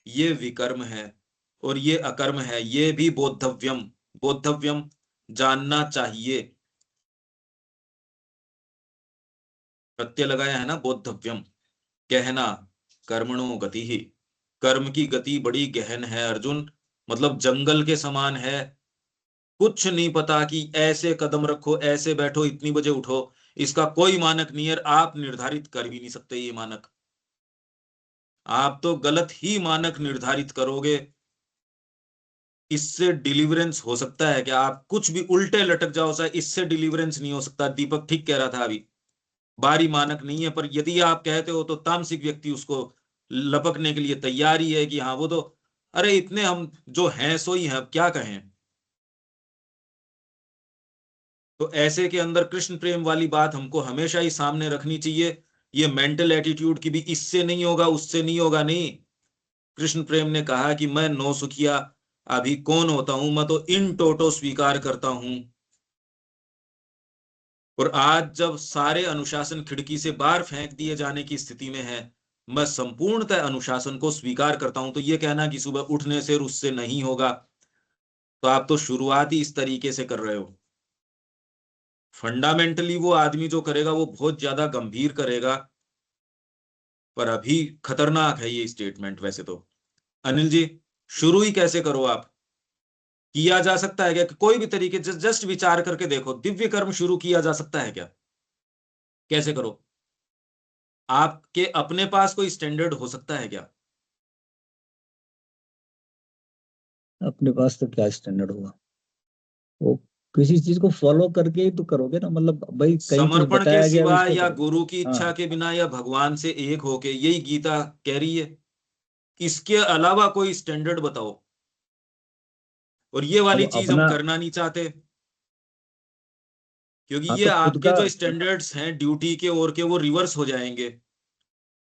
ये विकर्म है और ये अकर्म है, ये भी बोद्धव्यम। बोद्धव्यम जानना चाहिए, प्रत्यय लगाया है ना, बोद्धव्यम। गहना, कर्मणो गति ही, कर्म की गति बड़ी गहन है अर्जुन, मतलब जंगल के समान है। कुछ नहीं पता कि ऐसे कदम रखो, ऐसे बैठो, इतनी बजे उठो, इसका कोई मानक नहीं है। आप निर्धारित कर भी नहीं सकते ये मानक। आप तो गलत ही मानक निर्धारित करोगे, इससे डिलीवरेंस हो सकता है क्या? आप कुछ भी उल्टे लटक जाओ, सा इससे डिलीवरेंस नहीं हो सकता। दीपक ठीक कह रहा था अभी, बारी मानक नहीं है, पर यदि आप कहते हो तो तामसिक व्यक्ति उसको लपकने के लिए तैयार ही है कि हाँ वो तो, अरे इतने हम जो हैं सो ही हैं, अब क्या कहें। तो ऐसे के अंदर कृष्ण प्रेम वाली बात हमको हमेशा ही सामने रखनी चाहिए। ये मेंटल एटीट्यूड की भी इससे नहीं होगा, उससे नहीं होगा, नहीं। कृष्ण प्रेम ने कहा कि मैं नौ सुखिया अभी कौन होता हूं, मैं तो इन टोटो स्वीकार करता हूं। और आज जब सारे अनुशासन खिड़की से बाहर फेंक दिए जाने की स्थिति में है, मैं संपूर्णतः अनुशासन को स्वीकार करता हूं। तो ये कहना कि सुबह उठने से और उससे नहीं होगा, तो आप तो शुरुआत ही इस तरीके से कर रहे हो। फंडामेंटली वो आदमी जो करेगा वो बहुत ज्यादा गंभीर करेगा, पर अभी खतरनाक है ये स्टेटमेंट वैसे तो। अनिल जी, शुरू ही कैसे करो आप? किया जा सकता है क्या कि कोई भी तरीके जस्ट विचार करके देखो, दिव्य कर्म शुरू किया जा सकता है क्या? कैसे करो? आपके अपने पास कोई स्टैंडर्ड हो सकता है क्या? अपने पास तो क्या स्टैंडर्ड होगा, वो किसी चीज को फॉलो करके ही तो करोगे ना, मतलब भाई कहीं कुछ समर्पण के बताया गया सिवा उसको या करो। गुरु की इच्छा हाँ, के बिना या भगवान से एक होके, यही गीता कह रही है। इसके अलावा कोई स्टैंडर्ड बताओ। और ये वाली अब चीज हम अपना, करना नहीं चाहते, क्योंकि हाँ ये तो खुद आपके का, जो स्टैंडर्ड्स हैं ड्यूटी के और के, वो रिवर्स हो जाएंगे।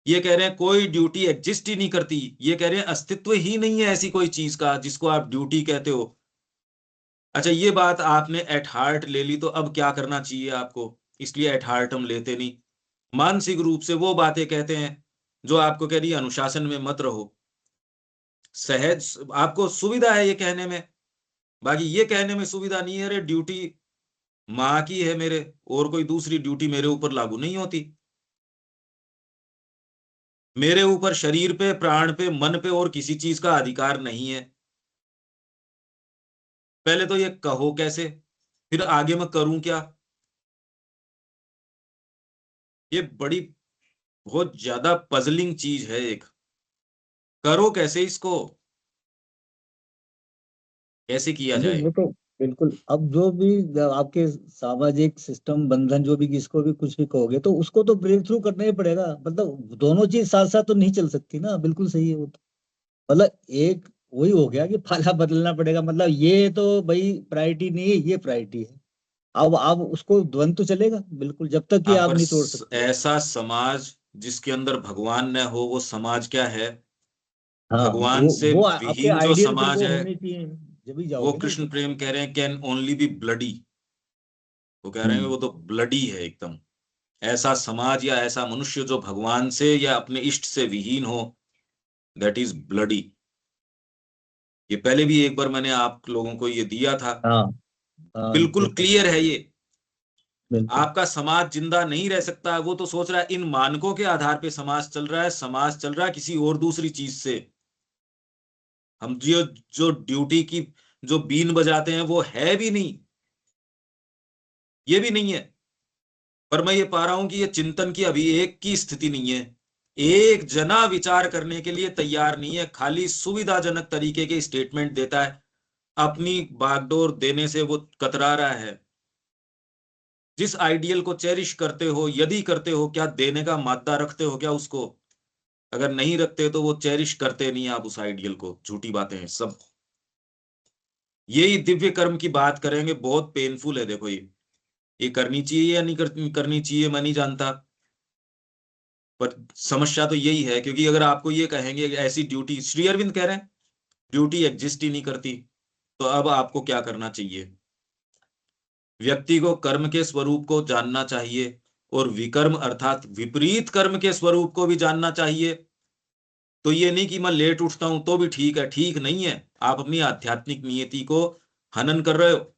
ये कह रहे हैं कोई ड्यूटी एग्जिस्ट ही नहीं करती, ये कह रहे हैं अस्तित्व ही नहीं है ऐसी कोई चीज का जिसको आप ड्यूटी कहते हो। अच्छा, ये बात आपने एट हार्ट ले ली, तो अब क्या करना चाहिए आपको? इसलिए एट हार्ट हम लेते नहीं, मानसिक रूप से वो बातें कहते हैं जो आपको कह रही है अनुशासन में मत रहो। सहज आपको सुविधा है ये कहने में, बाकी ये कहने में सुविधा नहीं है, अरे ड्यूटी माँ की है मेरे, और कोई दूसरी ड्यूटी मेरे ऊपर लागू नहीं होती। मेरे ऊपर शरीर पे, प्राण पे, मन पे और किसी चीज का अधिकार नहीं है। पहले तो ये कहो कैसे, फिर आगे मैं करूं क्या? ये बड़ी बहुत ज्यादा पजलिंग चीज है एक। करो कैसे इसको, कैसे किया नहीं जाए? वो तो बिल्कुल, अब जो भी आपके सामाजिक सिस्टम बंधन जो भी, किसको भी कुछ भी कहोगे तो उसको तो ब्रेक थ्रू करना ही पड़ेगा, मतलब दोनों चीज साथ साथ तो नहीं चल सकती ना, बिल्कुल सही है वो तो। मतलब एक वही हो गया कि फाला बदलना पड़ेगा, मतलब ये तो भाई प्रायोरिटी नहीं है, ये प्रायोरिटी है। अब उसको द्वंद तो चलेगा बिल्कुल, जब तक कि हाँ, आप पर नहीं तोड़ सकते। ऐसा समाज जिसके अंदर भगवान न हो, वो समाज क्या है? हाँ, भगवान से वो आपके विहीन जो आइडियल फिर समाज वो है, होने चाहिए, जब ही वो जाओगे ना कृष्ण उसे। प्रेम कह रहे हैं कैन ओनली बी ब्लडी। वो कह रहे हैं हम्म। वो तो ब्लडी है एकदम। ऐसा समाज या ऐसा मनुष्य जो भगवान से या अपने इष्ट से विहीन हो, दैट इज ब्लडी। ये पहले भी एक बार मैंने आप लोगों को ये दिया था, हाँ हाँ, बिल्कुल देखा था। क्लियर है ये। बिल्कुल। आपका समाज जिंदा नहीं रह सकता। वो तो सोच रहा है इन मानकों के आधार पे समाज चल रहा है, समाज चल रहा है किसी और दूसरी चीज से। हम जो जो ड्यूटी की जो बीन बजाते हैं वो है भी नहीं, ये भी नहीं है। पर मैं ये पा रहा हूं कि ये चिंतन की अभी एक की स्थिति नहीं है। एक जना विचार करने के लिए तैयार नहीं है, खाली सुविधाजनक तरीके के स्टेटमेंट देता है, अपनी बागडोर देने से वो कतरा रहा है। जिस आइडियल को चेरिश करते हो, यदि करते हो, क्या देने का मादा रखते हो क्या उसको? अगर नहीं रखते तो वो चेरिश करते नहीं आप उस आइडियल को। झूठी बातें हैं सब। यही दिव्य कर्म की बात करेंगे, बहुत पेनफुल है। देखो ये करनी चाहिए या नहीं करनी चाहिए मैं नहीं जानता, पर समस्या तो यही है। क्योंकि अगर आपको ये कहेंगे ऐसी ड्यूटी, श्री अरविंद कह रहे हैं ड्यूटी एग्जिस्ट ही नहीं करती, तो अब आपको क्या करना चाहिए? व्यक्ति को कर्म के स्वरूप को जानना चाहिए और विकर्म अर्थात विपरीत कर्म के स्वरूप को भी जानना चाहिए। तो ये नहीं कि मैं लेट उठता हूं तो भी ठीक है, ठीक नहीं है। आप अपनी आध्यात्मिक नियति को हनन कर रहे हो।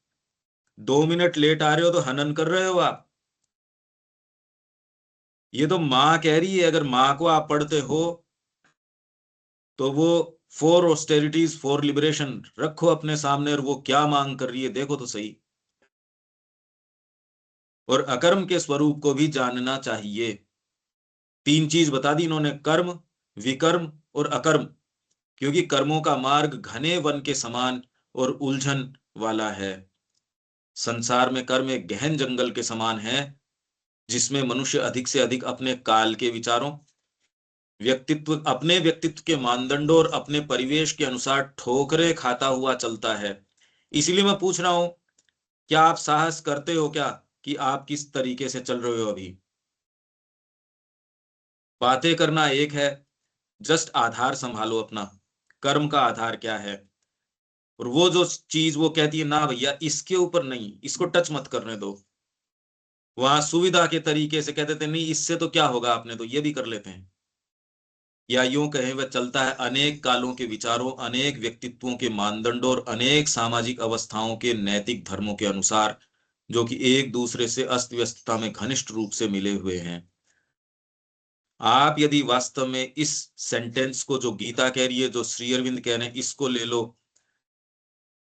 2 मिनट लेट आ रहे हो तो हनन कर रहे हो आप। ये तो माँ कह रही है, अगर माँ को आप पढ़ते हो तो वो 4 ऑस्टेरिटीज 4 लिबरेशन रखो अपने सामने, और वो क्या मांग कर रही है देखो तो सही। और अकर्म के स्वरूप को भी जानना चाहिए। 3 चीज बता दी इन्होंने, कर्म, विकर्म और अकर्म। क्योंकि कर्मों का मार्ग घने वन के समान और उलझन वाला है। संसार में कर्म एक गहन जंगल के समान है, जिसमें मनुष्य अधिक से अधिक अपने काल के विचारों, अपने व्यक्तित्व के मानदंडों और अपने परिवेश के अनुसार ठोकरें खाता हुआ चलता है। इसलिए मैं पूछ रहा हूं, क्या आप साहस करते हो क्या कि आप किस तरीके से चल रहे हो अभी? बातें करना एक है, जस्ट आधार संभालो अपना, कर्म का आधार क्या है। और वो जो चीज वो कहती है ना भैया इसके ऊपर नहीं, इसको टच मत करने दो, वहां सुविधा के तरीके से कहते थे नहीं इससे तो क्या होगा, आपने तो ये भी कर लेते हैं। या यूं कहें वह चलता है अनेक कालों के विचारों, अनेक व्यक्तित्वों के मानदंडों और अनेक सामाजिक अवस्थाओं के नैतिक धर्मों के अनुसार, जो कि एक दूसरे से अस्त व्यस्तता में घनिष्ठ रूप से मिले हुए हैं। आप यदि वास्तव में इस सेंटेंस को, जो गीता कह रही है, जो श्री अरविंद कह रहे हैं, इसको ले लो।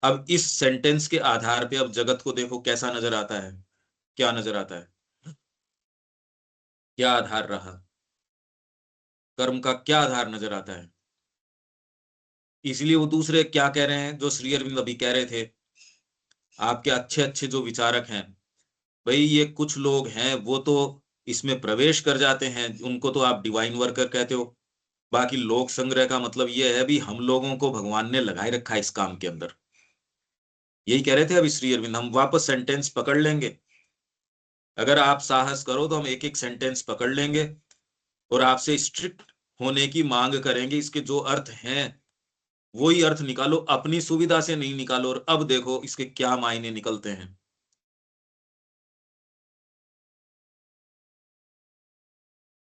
अब इस सेंटेंस के आधार पे अब जगत को देखो कैसा नजर आता है, क्या नजर आता है, क्या आधार रहा, कर्म का क्या आधार नजर आता है। इसलिए वो दूसरे क्या कह रहे हैं, जो श्री अरविंद अभी कह रहे थे, आपके अच्छे अच्छे जो विचारक हैं, भाई ये कुछ लोग हैं वो तो इसमें प्रवेश कर जाते हैं, उनको तो आप डिवाइन वर्कर कहते हो। बाकी लोक संग्रह का मतलब ये है भी हम लोगों को भगवान ने लगाए रखा है इस काम के अंदर। यही कह रहे थे अभी श्री अरविंद। हम वापस सेंटेंस पकड़ लेंगे, अगर आप साहस करो तो हम एक एक सेंटेंस पकड़ लेंगे और आपसे स्ट्रिक्ट होने की मांग करेंगे। इसके जो अर्थ हैं वही अर्थ निकालो, अपनी सुविधा से नहीं निकालो। और अब देखो इसके क्या मायने निकलते हैं।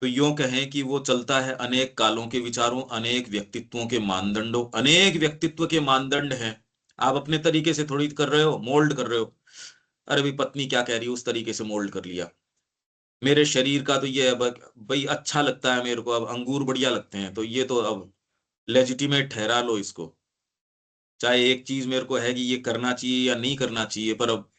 तो यूं कहें कि वो चलता है अनेक कालों के विचारों, अनेक व्यक्तित्वों के मानदंडों, अनेक व्यक्तित्व के मानदंड हैं। आप अपने तरीके से थोड़ी कर रहे हो, मोल्ड कर रहे हो। अरे भाई पत्नी क्या कह रही है उस तरीके से मोल्ड कर लिया। मेरे शरीर का तो ये है भाई अच्छा लगता है मेरे को, अब अंगूर बढ़िया लगते हैं तो ये तो अब लेजिटिमेट ठहरा लो इसको। चाहे एक चीज मेरे को है कि ये करना चाहिए या नहीं करना चाहिए, पर अब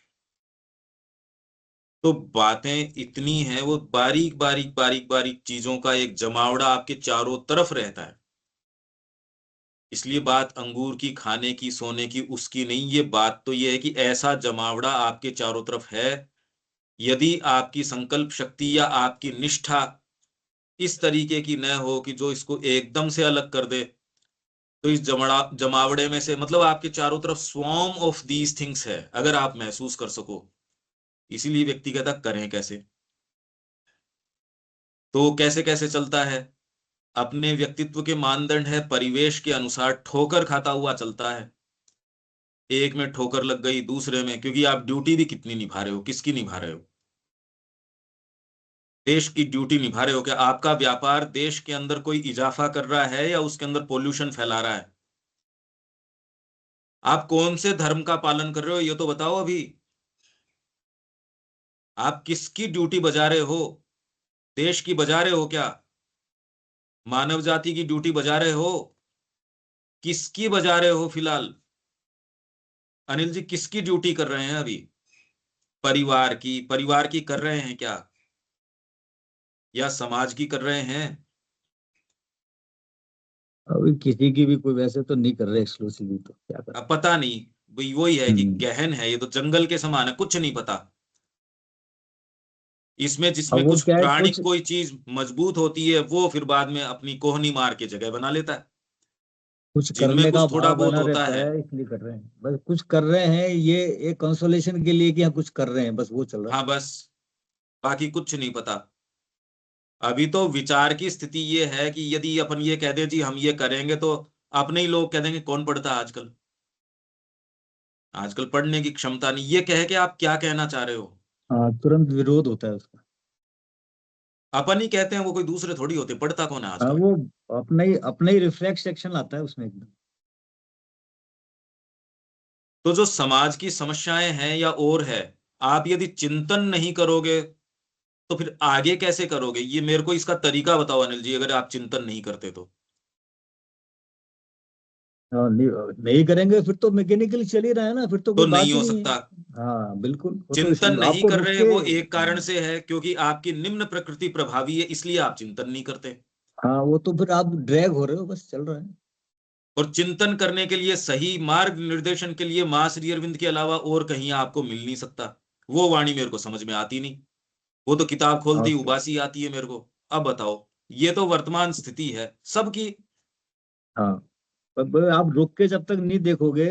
तो बातें इतनी हैं, वो बारीक बारीक बारीक बारीक चीजों का एक जमावड़ा आपके चारों तरफ रहता है। इसलिए बात अंगूर की, खाने की, सोने की, उसकी नहीं, ये बात तो ये है कि ऐसा जमावड़ा आपके चारों तरफ है। यदि आपकी संकल्प शक्ति या आपकी निष्ठा इस तरीके की न हो कि जो इसको एकदम से अलग कर दे, तो इस जमावड़े में से, मतलब आपके चारों तरफ स्वॉर्म ऑफ दीज थिंग्स है, अगर आप महसूस कर सको। इसीलिए व्यक्ति कहता करें कैसे। तो कैसे कैसे चलता है, अपने व्यक्तित्व के मानदंड है, परिवेश के अनुसार ठोकर खाता हुआ चलता है। एक में ठोकर लग गई, दूसरे में, क्योंकि आप ड्यूटी भी कितनी निभा रहे हो, किसकी निभा रहे हो? देश की ड्यूटी निभा रहे हो क्या? आपका व्यापार देश के अंदर कोई इजाफा कर रहा है या उसके अंदर पोल्यूशन फैला रहा है? आप कौन से धर्म का पालन कर रहे हो ये तो बताओ अभी। आप किसकी ड्यूटी बजा रहे हो? देश की बजा रहे हो क्या? मानव जाति की ड्यूटी बजा रहे हो? किसकी बजा रहे हो फिलहाल? अनिल जी किसकी ड्यूटी कर रहे हैं अभी? परिवार की? परिवार की कर रहे हैं क्या, या समाज की कर रहे हैं? अभी किसी की भी कोई वैसे तो नहीं कर रहे एक्सक्लूसिवली, तो क्या कर। अब पता नहीं, भाई वही है कि गहन है, ये तो जंगल के समान है, कुछ नहीं पता इसमें। अब जिसमें वो कुछ क्या है, प्राणिक कुछ कोई चीज मजबूत होती है वो फिर बाद में अपनी कोहनी मार के जगह बना लेता है। कुछ जिनमें करने का कुछ थोड़ा भाव बहुत बना होता रहता है। है, इसलिए कर रहे हैं, बस कुछ कर रहे हैं, ये एक कंसोलेशन के लिए कि हाँ कुछ कर रहे हैं, बस वो चल रहा हाँ बस, बाकी कुछ नहीं पता। अभी तो विचार की स्थिति ये है कि यदि अपन ये कह दें जी हम ये करेंगे, तो अपने ही लोग कह देंगे कौन पढ़ता है आजकल। आजकल पढ़ने की क्षमता नहीं। ये कह के आप क्या कहना चाह रहे हो? हाँ, तुरंत विरोध होता है उसका। अपन ही कहते हैं, वो कोई दूसरे थोड़ी होते। पढ़ता कौन है हाँ, आजकल? वो अपना ही रिफ्लेक्स सेक्शन आता है उसमें एकदम। तो जो समाज की समस्याएं हैं या और है, आप यदि चिंतन नहीं करोगे तो फिर आगे कैसे करोगे? ये मेरे को इसका तरीका बताओ अनिल जी, अगर आप चिंतन नहीं करते तो। हाँ, नहीं, नहीं करेंगे फिर तो मैकेनिकल चल ही रहा है ना, फिर तो तो कोई बात नहीं ही हो नहीं है। सकता। हाँ बिल्कुल, वो तो चिंतन नहीं आपको कर रुक रहे, के। वो एक कारण हाँ। से है क्योंकि आपकी निम्न प्रकृति प्रभावी है, इसलिए आप चिंतन नहीं करते। हाँ, वो तो फिर आप ड्रैग हो रहे हो, बस चल रहा है। और चिंतन करने के लिए, सही मार्ग निर्देशन के लिए मां श्री अरविंद के अलावा और कहीं आपको मिल नहीं सकता। वो वाणी मेरे को समझ में आती नहीं। वो तो किताब खोलती हाँ। उबासी आती है मेरे को। अब बताओ, ये तो वर्तमान स्थिति है सबकी। हाँ, पर आप रुक के जब तक नहीं देखोगे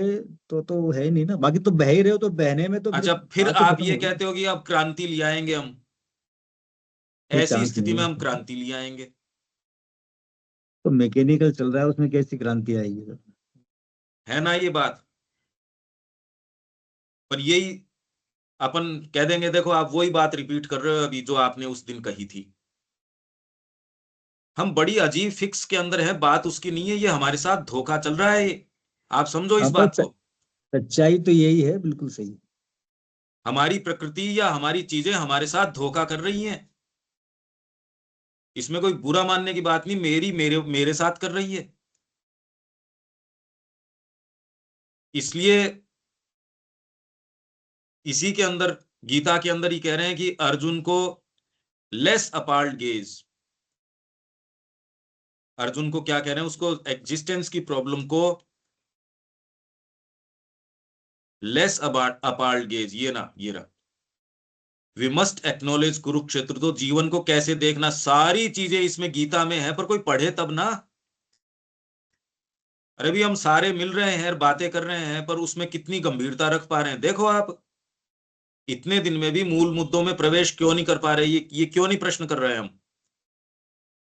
तो है ही नहीं ना। बाकी तो बह ही रहे हो, तो बहने में तो फिर अच्छा, फिर बात ही आप खत्म ये होगी। कहते हो कि अब क्रांति ले आएंगे हम। कोई ऐसी चांस स्थिति नहीं में है। हम क्रांति ले आएंगे? तो मैकेनिकल चल रहा है, उसमें कैसी क्रांति आएगी? है ना ये बात? पर यही अपन कह देंगे, देखो आप वही बात रिपीट कर रहे हो अभी जो आपने उस दिन कही थी। हम बड़ी अजीब फिक्स के अंदर है, बात उसकी नहीं है, ये हमारे साथ धोखा चल रहा है ये। आप समझो इस हाँ, बात बस को। सच्चाई तो यही है, बिल्कुल सही। हमारी प्रकृति या हमारी चीजें हमारे साथ धोखा कर रही हैं। इसमें कोई बुरा मानने की बात नहीं, मेरी मेरे मेरे साथ कर रही है। इसलिए इसी के अंदर, गीता के अंदर ही कह रहे हैं कि अर्जुन को लेस अपार्ट गेज। अर्जुन को क्या कह रहे हैं? उसको एग्जिस्टेंस की प्रॉब्लम को लेस अपार्ट गेज, ये ना, ये रहा। We must acknowledge Kurukshetra. तो जीवन को कैसे देखना, सारी चीजें इसमें गीता में है, पर कोई पढ़े तब ना। अरे भी हम सारे मिल रहे हैं, बातें कर रहे हैं, पर उसमें कितनी गंभीरता रख पा रहे हैं देखो आप। इतने दिन में भी मूल मुद्दों में प्रवेश क्यों नहीं कर पा रहे? ये क्यों नहीं प्रश्न कर रहे हैं हम?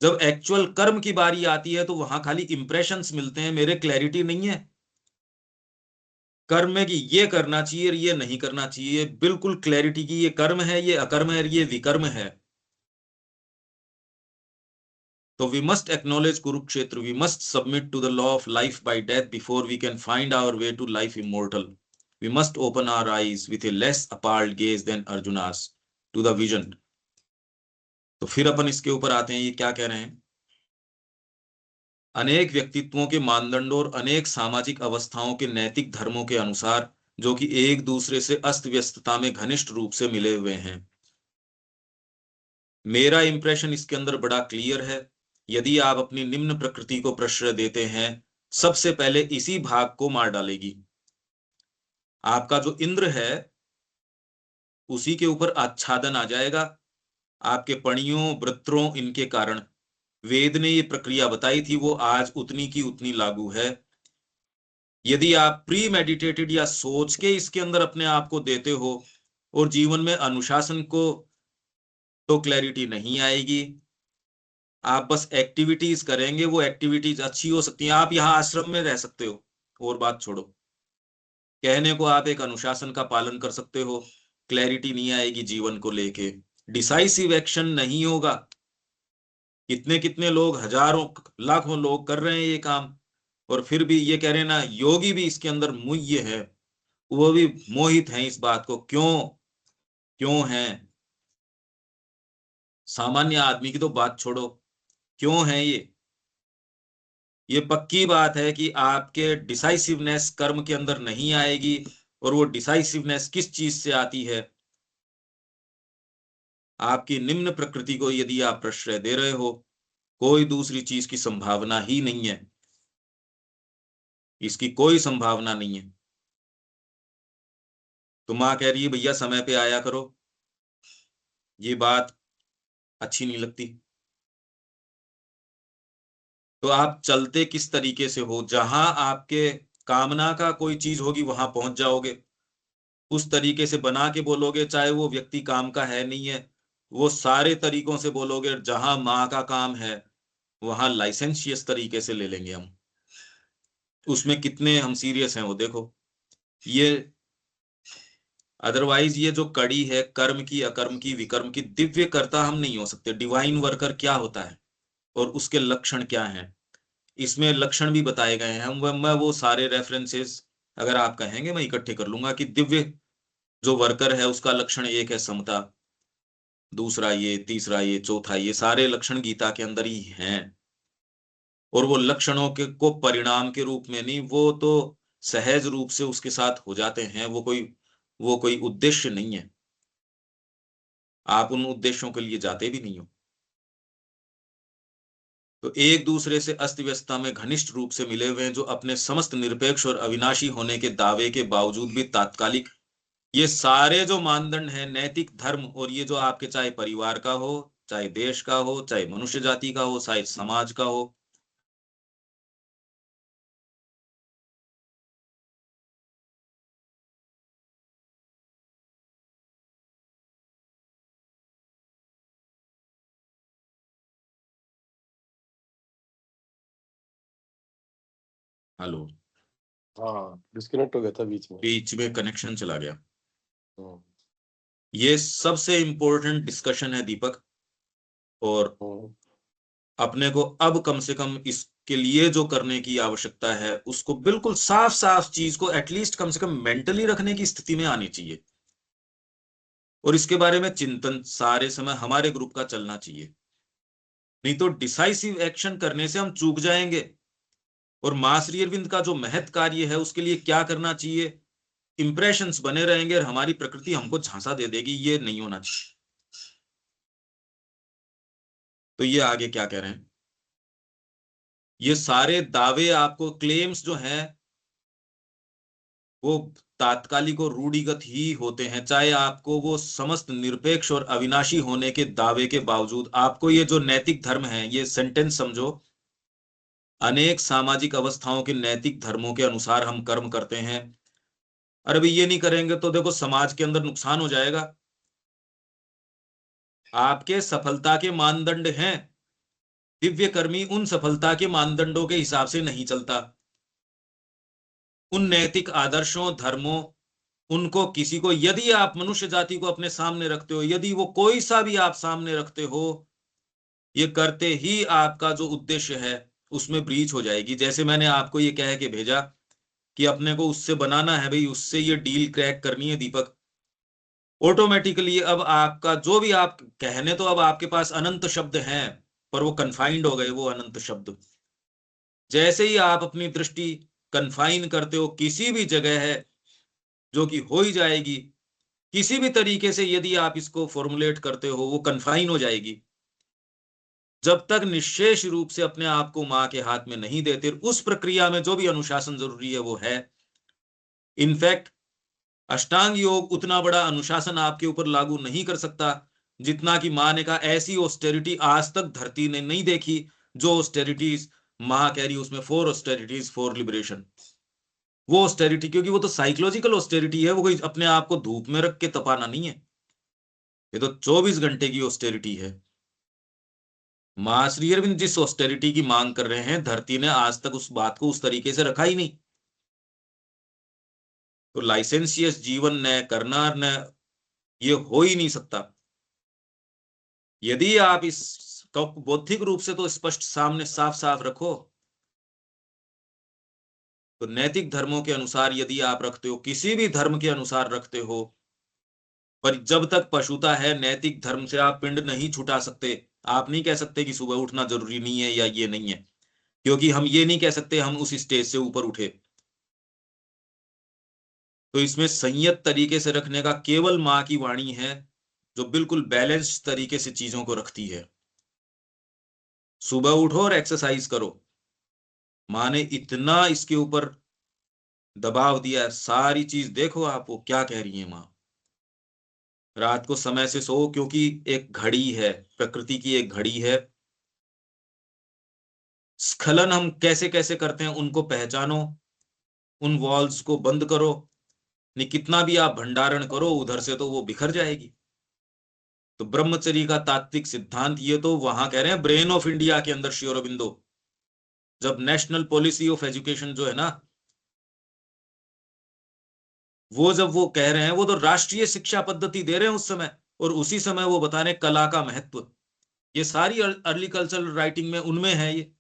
जब एक्चुअल कर्म की बारी आती है तो वहां खाली इंप्रेशंस मिलते हैं, मेरे क्लैरिटी नहीं है कर्म में कि ये करना चाहिए और ये नहीं करना चाहिए। बिल्कुल क्लैरिटी की ये कर्म है, ये अकर्म है, ये विकर्म है। तो we must acknowledge Kurukshetra, we must submit to the law of life by death before we can find our way to life immortal. We must open our eyes with a less apart gaze than Arjuna's to the vision. तो फिर अपन इसके ऊपर आते हैं, ये क्या कह रहे हैं? अनेक व्यक्तित्वों के मानदंडों और अनेक सामाजिक अवस्थाओं के नैतिक धर्मों के अनुसार, जो कि एक दूसरे से अस्त व्यस्तता में घनिष्ठ रूप से मिले हुए हैं। मेरा इंप्रेशन इसके अंदर बड़ा क्लियर है। यदि आप अपनी निम्न प्रकृति को प्रश्रय देते हैं, सबसे पहले इसी भाग को मार डालेगी। आपका जो इंद्र है, उसी के ऊपर आच्छादन आ जाएगा, आपके पणियों वृत्रों इनके कारण। वेद ने ये प्रक्रिया बताई थी, वो आज उतनी की उतनी लागू है। यदि आप प्री मेडिटेटेड या सोच के इसके अंदर अपने आप को देते हो और जीवन में अनुशासन को, तो क्लैरिटी नहीं आएगी। आप बस एक्टिविटीज करेंगे, वो एक्टिविटीज अच्छी हो सकती हैं, आप यहाँ आश्रम में रह सकते हो, और बात छोड़ो। कहने को आप एक अनुशासन का पालन कर सकते हो, क्लैरिटी नहीं आएगी जीवन को लेके, डिसाइसिव एक्शन नहीं होगा। कितने कितने लोग, हजारों लाखों लोग कर रहे हैं ये काम, और फिर भी ये कह रहे हैं ना, योगी भी इसके अंदर मुह्य है, वो भी मोहित हैं इस बात को। क्यों? क्यों है? सामान्य आदमी की तो बात छोड़ो, क्यों है ये पक्की बात है कि आपके डिसाइसिवनेस कर्म के अंदर नहीं आएगी। और वो डिसाइसिवनेस किस चीज से आती है? आपकी निम्न प्रकृति को यदि आप प्रश्रय दे रहे हो, कोई दूसरी चीज की संभावना ही नहीं है, इसकी कोई संभावना नहीं है। तो मां कह रही है भैया समय पे आया करो, ये बात अच्छी नहीं लगती। तो आप चलते किस तरीके से हो? जहां आपके कामना का कोई चीज होगी वहां पहुंच जाओगे, उस तरीके से बना के बोलोगे, चाहे वो व्यक्ति काम का है नहीं है, वो सारे तरीकों से बोलोगे। जहां माँ का काम है वहां लाइसेंशियस तरीके से ले लेंगे हम। उसमें कितने हम सीरियस हैं वो देखो। ये अदरवाइज ये जो कड़ी है कर्म की, अकर्म की, विकर्म की, दिव्य कर्ता हम नहीं हो सकते। डिवाइन वर्कर क्या होता है और उसके लक्षण क्या हैं, इसमें लक्षण भी बताए गए हैं। मैं वो सारे रेफरेंसेस अगर आप कहेंगे मैं इकट्ठे कर लूंगा कि दिव्य जो वर्कर है उसका लक्षण एक है समता, दूसरा ये, तीसरा ये, चौथा ये, सारे लक्षण गीता के अंदर ही हैं। और वो लक्षणों के को परिणाम के रूप में नहीं, वो तो सहज रूप से उसके साथ हो जाते हैं। वो कोई उद्देश्य नहीं है, आप उन उद्देश्यों के लिए जाते भी नहीं हो। तो एक दूसरे से अस्त व्यस्तता में घनिष्ठ रूप से मिले हुए हैं, जो अपने समस्त निरपेक्ष और अविनाशी होने के दावे के बावजूद भी तात्कालिक, ये सारे जो मानदंड हैं नैतिक धर्म, और ये जो आपके चाहे परिवार का हो, चाहे देश का हो, चाहे मनुष्य जाति का हो, चाहे समाज का हो, हेलो, हाँ, डिस्कनेक्ट हो गया था बीच में। बीच में कनेक्शन चला गया। हम्म, ये सबसे इंपॉर्टेंट डिस्कशन है दीपक, और हम्म, अपने को अब कम से कम इसके लिए जो करने की आवश्यकता है उसको बिल्कुल साफ साफ चीज को एटलीस्ट कम से कम मेंटली रखने की स्थिति में आनी चाहिए, और इसके बारे में चिंतन सारे समय हमारे ग्रुप का चलना चाहिए। नहीं तो डिसाइसिव एक्शन करने से हम चूक जाएंगे, और मां श्री अरविंद का जो महत् कार्य है उसके लिए क्या करना चाहिए, इंप्रेशंस बने रहेंगे और हमारी प्रकृति हमको झांसा दे देगी, ये नहीं होना चाहिए। तो ये आगे क्या कह रहे हैं, ये सारे दावे आपको क्लेम्स जो हैं वो तात्कालिक और रूढ़िगत ही होते हैं। चाहे आपको वो समस्त निरपेक्ष और अविनाशी होने के दावे के बावजूद आपको ये जो नैतिक धर्म है, ये सेंटेंस समझो, अनेक सामाजिक अवस्थाओं के नैतिक धर्मों के अनुसार हम कर्म करते हैं। अरे भाई ये नहीं करेंगे तो देखो समाज के अंदर नुकसान हो जाएगा। आपके सफलता के मानदंड हैं, दिव्य कर्मी उन सफलता के मानदंडों के हिसाब से नहीं चलता। उन नैतिक आदर्शों, धर्मों, उनको किसी को, यदि आप मनुष्य जाति को अपने सामने रखते हो, यदि वो कोई सा भी आप सामने रखते हो, ये करते ही आपका जो उद्देश्य है उसमें ब्रीच हो जाएगी। जैसे मैंने आपको ये कह के भेजा कि अपने को उससे बनाना है भाई, उससे ये डील क्रैक करनी है दीपक, ऑटोमेटिकली अब आपका जो भी आप कहने, तो अब आपके पास अनंत शब्द हैं पर वो कन्फाइंड हो गए वो अनंत शब्द। जैसे ही आप अपनी दृष्टि कन्फाइन करते हो किसी भी जगह है जो कि हो ही जाएगी, किसी भी तरीके से यदि आप इसको फॉर्मुलेट करते हो वो कन्फाइन हो जाएगी। जब तक निश्शेष रूप से अपने आप को मां के हाथ में नहीं देते, उस प्रक्रिया में जो भी अनुशासन जरूरी है वो है। इनफैक्ट अष्टांग योग उतना बड़ा अनुशासन आपके ऊपर लागू नहीं कर सकता जितना कि मां ने कहा ऐसी ऑस्टेरिटी आज तक धरती ने नहीं देखी। जो ऑस्टेरिटीज मां कह रही उसमें 4 ऑस्टेरिटीज फॉर लिबरेशन, वो ऑस्टेरिटी, क्योंकि वो तो साइकोलॉजिकल ऑस्टेरिटी है, वो कोई अपने आप को धूप में रख के तपाना नहीं है, ये तो 24 घंटे की ऑस्टेरिटी है। मां श्री अरविंद जिस ऑस्टेरिटी की मांग कर रहे हैं, धरती ने आज तक उस बात को उस तरीके से रखा ही नहीं। तो लाइसेंसियस जीवन न करना, न ये हो ही नहीं सकता। यदि आप इस बौद्धिक रूप से तो स्पष्ट सामने साफ साफ रखो, तो नैतिक धर्मों के अनुसार यदि आप रखते हो, किसी भी धर्म के अनुसार रखते हो, पर जब तक पशुता है नैतिक धर्म से आप पिंड नहीं छुटा सकते। आप नहीं कह सकते कि सुबह उठना जरूरी नहीं है या ये नहीं है, क्योंकि हम ये नहीं कह सकते हम उस स्टेज से ऊपर उठे। तो इसमें संयत तरीके से रखने का केवल मां की वाणी है जो बिल्कुल बैलेंस्ड तरीके से चीजों को रखती है। सुबह उठो और एक्सरसाइज करो, मां ने इतना इसके ऊपर दबाव दिया है, सारी चीज देखो आप वो क्या कह रही है मां। रात को समय से सो, क्योंकि एक घड़ी है, प्रकृति की एक घड़ी है। स्खलन हम कैसे कैसे करते हैं उनको पहचानो, उन वॉल्स को बंद करो, नहीं कितना भी आप भंडारण करो उधर से तो वो बिखर जाएगी। तो ब्रह्मचर्य का तात्विक सिद्धांत ये तो वहां कह रहे हैं ब्रेन ऑफ इंडिया के अंदर श्री अरबिंदो, जब नेशनल पॉलिसी ऑफ एजुकेशन जो है ना, वो जब वो कह रहे हैं, वो तो राष्ट्रीय शिक्षा पद्धति दे रहे हैं उस समय, और उसी समय वो बता रहे हैं कला का महत्व। ये सारी अर्ली कल्चरल राइटिंग में उनमें है ये।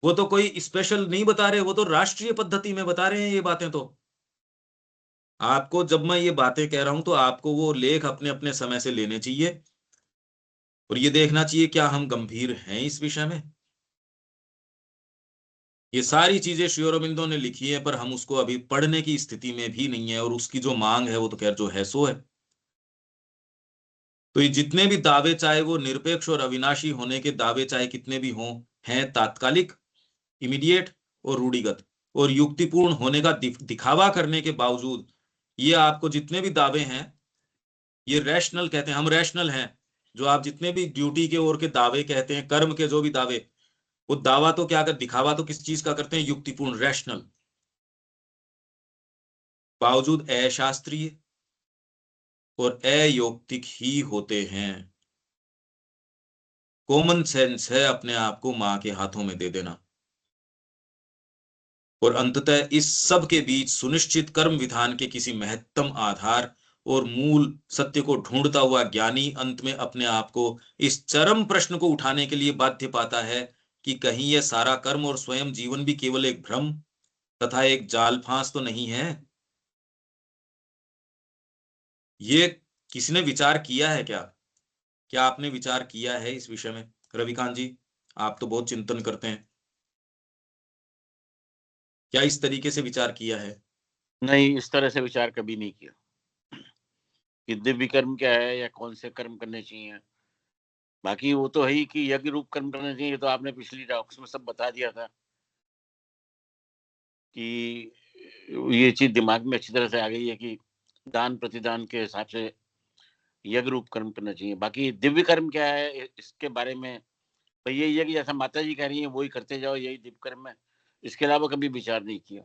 वो तो कोई स्पेशल नहीं बता रहे, वो तो राष्ट्रीय पद्धति में बता रहे हैं ये बातें। तो आपको जब मैं ये बातें कह रहा हूं तो आपको वो लेख अपने अपने समय से लेने चाहिए, और ये देखना चाहिए क्या हम गंभीर हैं इस विषय में। ये सारी चीजें श्री अरबिंदो ने लिखी है, पर हम उसको अभी पढ़ने की स्थिति में भी नहीं है, और उसकी जो मांग है वो तो खैर जो है सो है। तो ये जितने भी दावे, चाहे वो निरपेक्ष और अविनाशी होने के दावे चाहे कितने भी हों, हैं तात्कालिक, इमीडिएट और रूढ़िगत, और युक्तिपूर्ण होने का दिखावा करने के बावजूद ये आपको जितने भी दावे हैं, ये रैशनल कहते हैं, हम रैशनल हैं। जो आप जितने भी ड्यूटी के ओर के दावे कहते हैं, कर्म के जो भी दावे, वो दावा तो क्या कर, दिखावा तो किस चीज का करते हैं, युक्तिपूर्ण, रैशनल, बावजूद अशास्त्रीय और अयौक्तिक ही होते हैं। कॉमन सेंस है अपने आप को मां के हाथों में दे देना, और अंततः इस सब के बीच सुनिश्चित कर्म विधान के किसी महत्तम आधार और मूल सत्य को ढूंढता हुआ ज्ञानी अंत में अपने आप को इस चरम प्रश्न को उठाने के लिए बाध्य पाता है कि कहीं यह सारा कर्म और स्वयं जीवन भी केवल एक भ्रम तथा एक जाल फांस तो नहीं है। ये किसी ने विचार किया है क्या? क्या आपने विचार किया है इस विषय में? रविकांत जी, आप तो बहुत चिंतन करते हैं, क्या इस तरीके से विचार किया है? नहीं, इस तरह से विचार कभी नहीं किया कि दिव्य कर्म क्या है या कौन से कर्म करने चाहिए। बाकी वो तो है ही कि यज्ञ रूप कर्म करने चाहिए, तो आपने पिछली टॉक्स में सब बता दिया था कि ये चीज दिमाग में अच्छी तरह से आ गई है कि दान प्रतिदान के हिसाब से यज्ञ रूप कर्म करना चाहिए। बाकी दिव्य कर्म क्या है इसके बारे में तो यही है कि जैसा माता जी कह रही है वही करते जाओ, यही दिव्य कर्म है। इसके अलावा कभी विचार नहीं किया।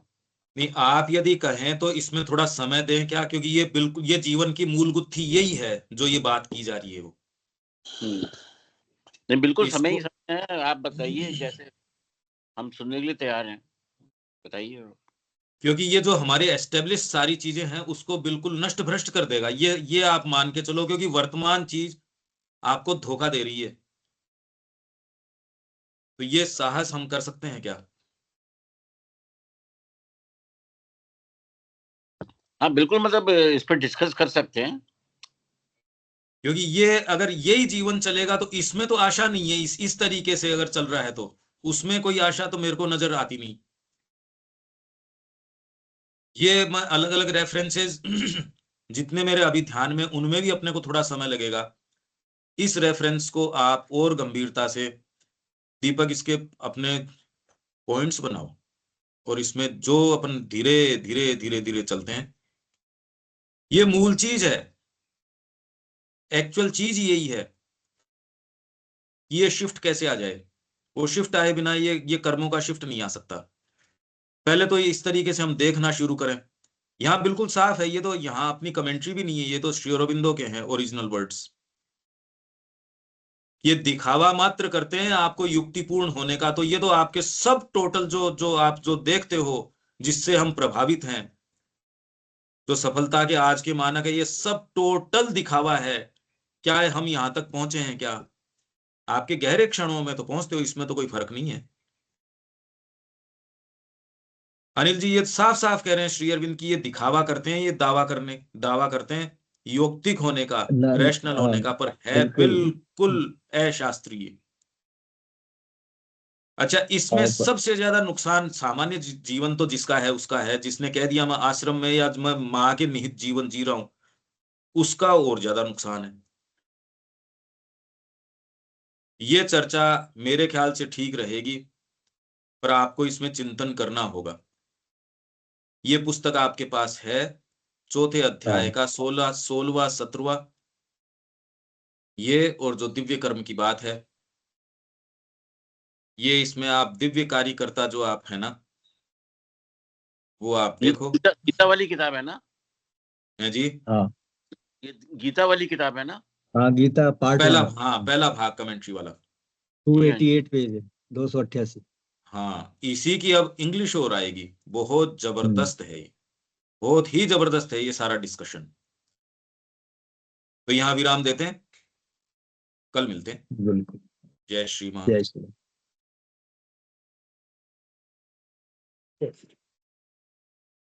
नहीं, आप यदि कहें तो इसमें थोड़ा समय दें क्या, क्योंकि ये बिल्कुल ये जीवन की मूल गुत्थी यही है जो ये बात की जा रही है वो। नहीं, बिल्कुल समय ही इसको समय है। आप बताइए, जैसे हम सुनने के लिए तैयार हैं, बताइए। क्योंकि ये जो हमारे एस्टेब्लिश सारी चीजें हैं उसको बिल्कुल नष्ट भ्रष्ट कर देगा, ये आप मान के चलो, क्योंकि वर्तमान चीज आपको धोखा दे रही है। तो ये साहस हम कर सकते हैं क्या? हाँ बिल्कुल, मतलब इस पर डिस्कस कर सकते हैं। क्योंकि ये अगर यही जीवन चलेगा तो इसमें तो आशा नहीं है। इस तरीके से अगर चल रहा है तो उसमें कोई आशा तो मेरे को नजर आती नहीं। ये मैं अलग अलग रेफरेंसेस जितने मेरे अभी ध्यान में, उनमें भी अपने को थोड़ा समय लगेगा। इस रेफरेंस को आप और गंभीरता से, दीपक, इसके अपने पॉइंट्स बनाओ, और इसमें जो अपन धीरे धीरे धीरे धीरे चलते हैं, ये मूल चीज है, एक्चुअल चीज यही है कि ये शिफ्ट कैसे आ जाए। वो शिफ्ट आए बिना ये कर्मों का शिफ्ट नहीं आ सकता। पहले तो ये इस तरीके से हम देखना शुरू करें। यहाँ बिल्कुल साफ है, ये तो यहाँ अपनी कमेंट्री भी नहीं है, ये तो श्री अरबिंदो के हैं ओरिजिनल वर्ड्स। ये दिखावा मात्र करते हैं आपको युक्तिपूर्ण होने का, तो ये तो आपके सब टोटल जो आप जो देखते हो, जिससे हम प्रभावित हैं, जो सफलता के आज के मानक है, ये सब टोटल दिखावा है। क्या हम यहां तक पहुंचे हैं क्या? आपके गहरे क्षणों में तो पहुंचते हो, इसमें तो कोई फर्क नहीं है। अनिल जी ये साफ साफ कह रहे हैं श्री अरविंद की ये दिखावा करते हैं, ये दावा करते हैं यौक्तिक होने का, रैशनल हाँ, होने का, पर है बिल्कुल। बिल्कुल अशास्त्रीय। अच्छा, इसमें हाँ, सबसे ज्यादा नुकसान सामान्य जीवन तो जिसका है उसका है, जिसने कह दिया मैं आश्रम में या मैं माँ के निहित जीवन जी रहा हूं, उसका और ज्यादा नुकसान है। ये चर्चा मेरे ख्याल से ठीक रहेगी, पर आपको इसमें चिंतन करना होगा। ये पुस्तक आपके पास है, चौथे अध्याय का 16वां 17वां, ये और जो दिव्य कर्म की बात है, ये इसमें आप दिव्य कार्यकर्ता जो आप है ना, वो आप ये देखो। गीता वाली किताब है ना? है जी, हाँ, ये गीता वाली किताब है ना? हाँ, गीता पार्ट पहला, 1, हाँ पहला भाग कमेंट्री वाला। 288 पेज है, 288। हाँ, इसी की अब इंग्लिश और आएगी, बहुत जबरदस्त है ये। बहुत ही जबरदस्त है ये सारा डिस्कशन। तो यहाँ विराम देते हैं, कल मिलते हैं। बिल्कुल। जय श्री जय महाकाल। श्री राम। Yes.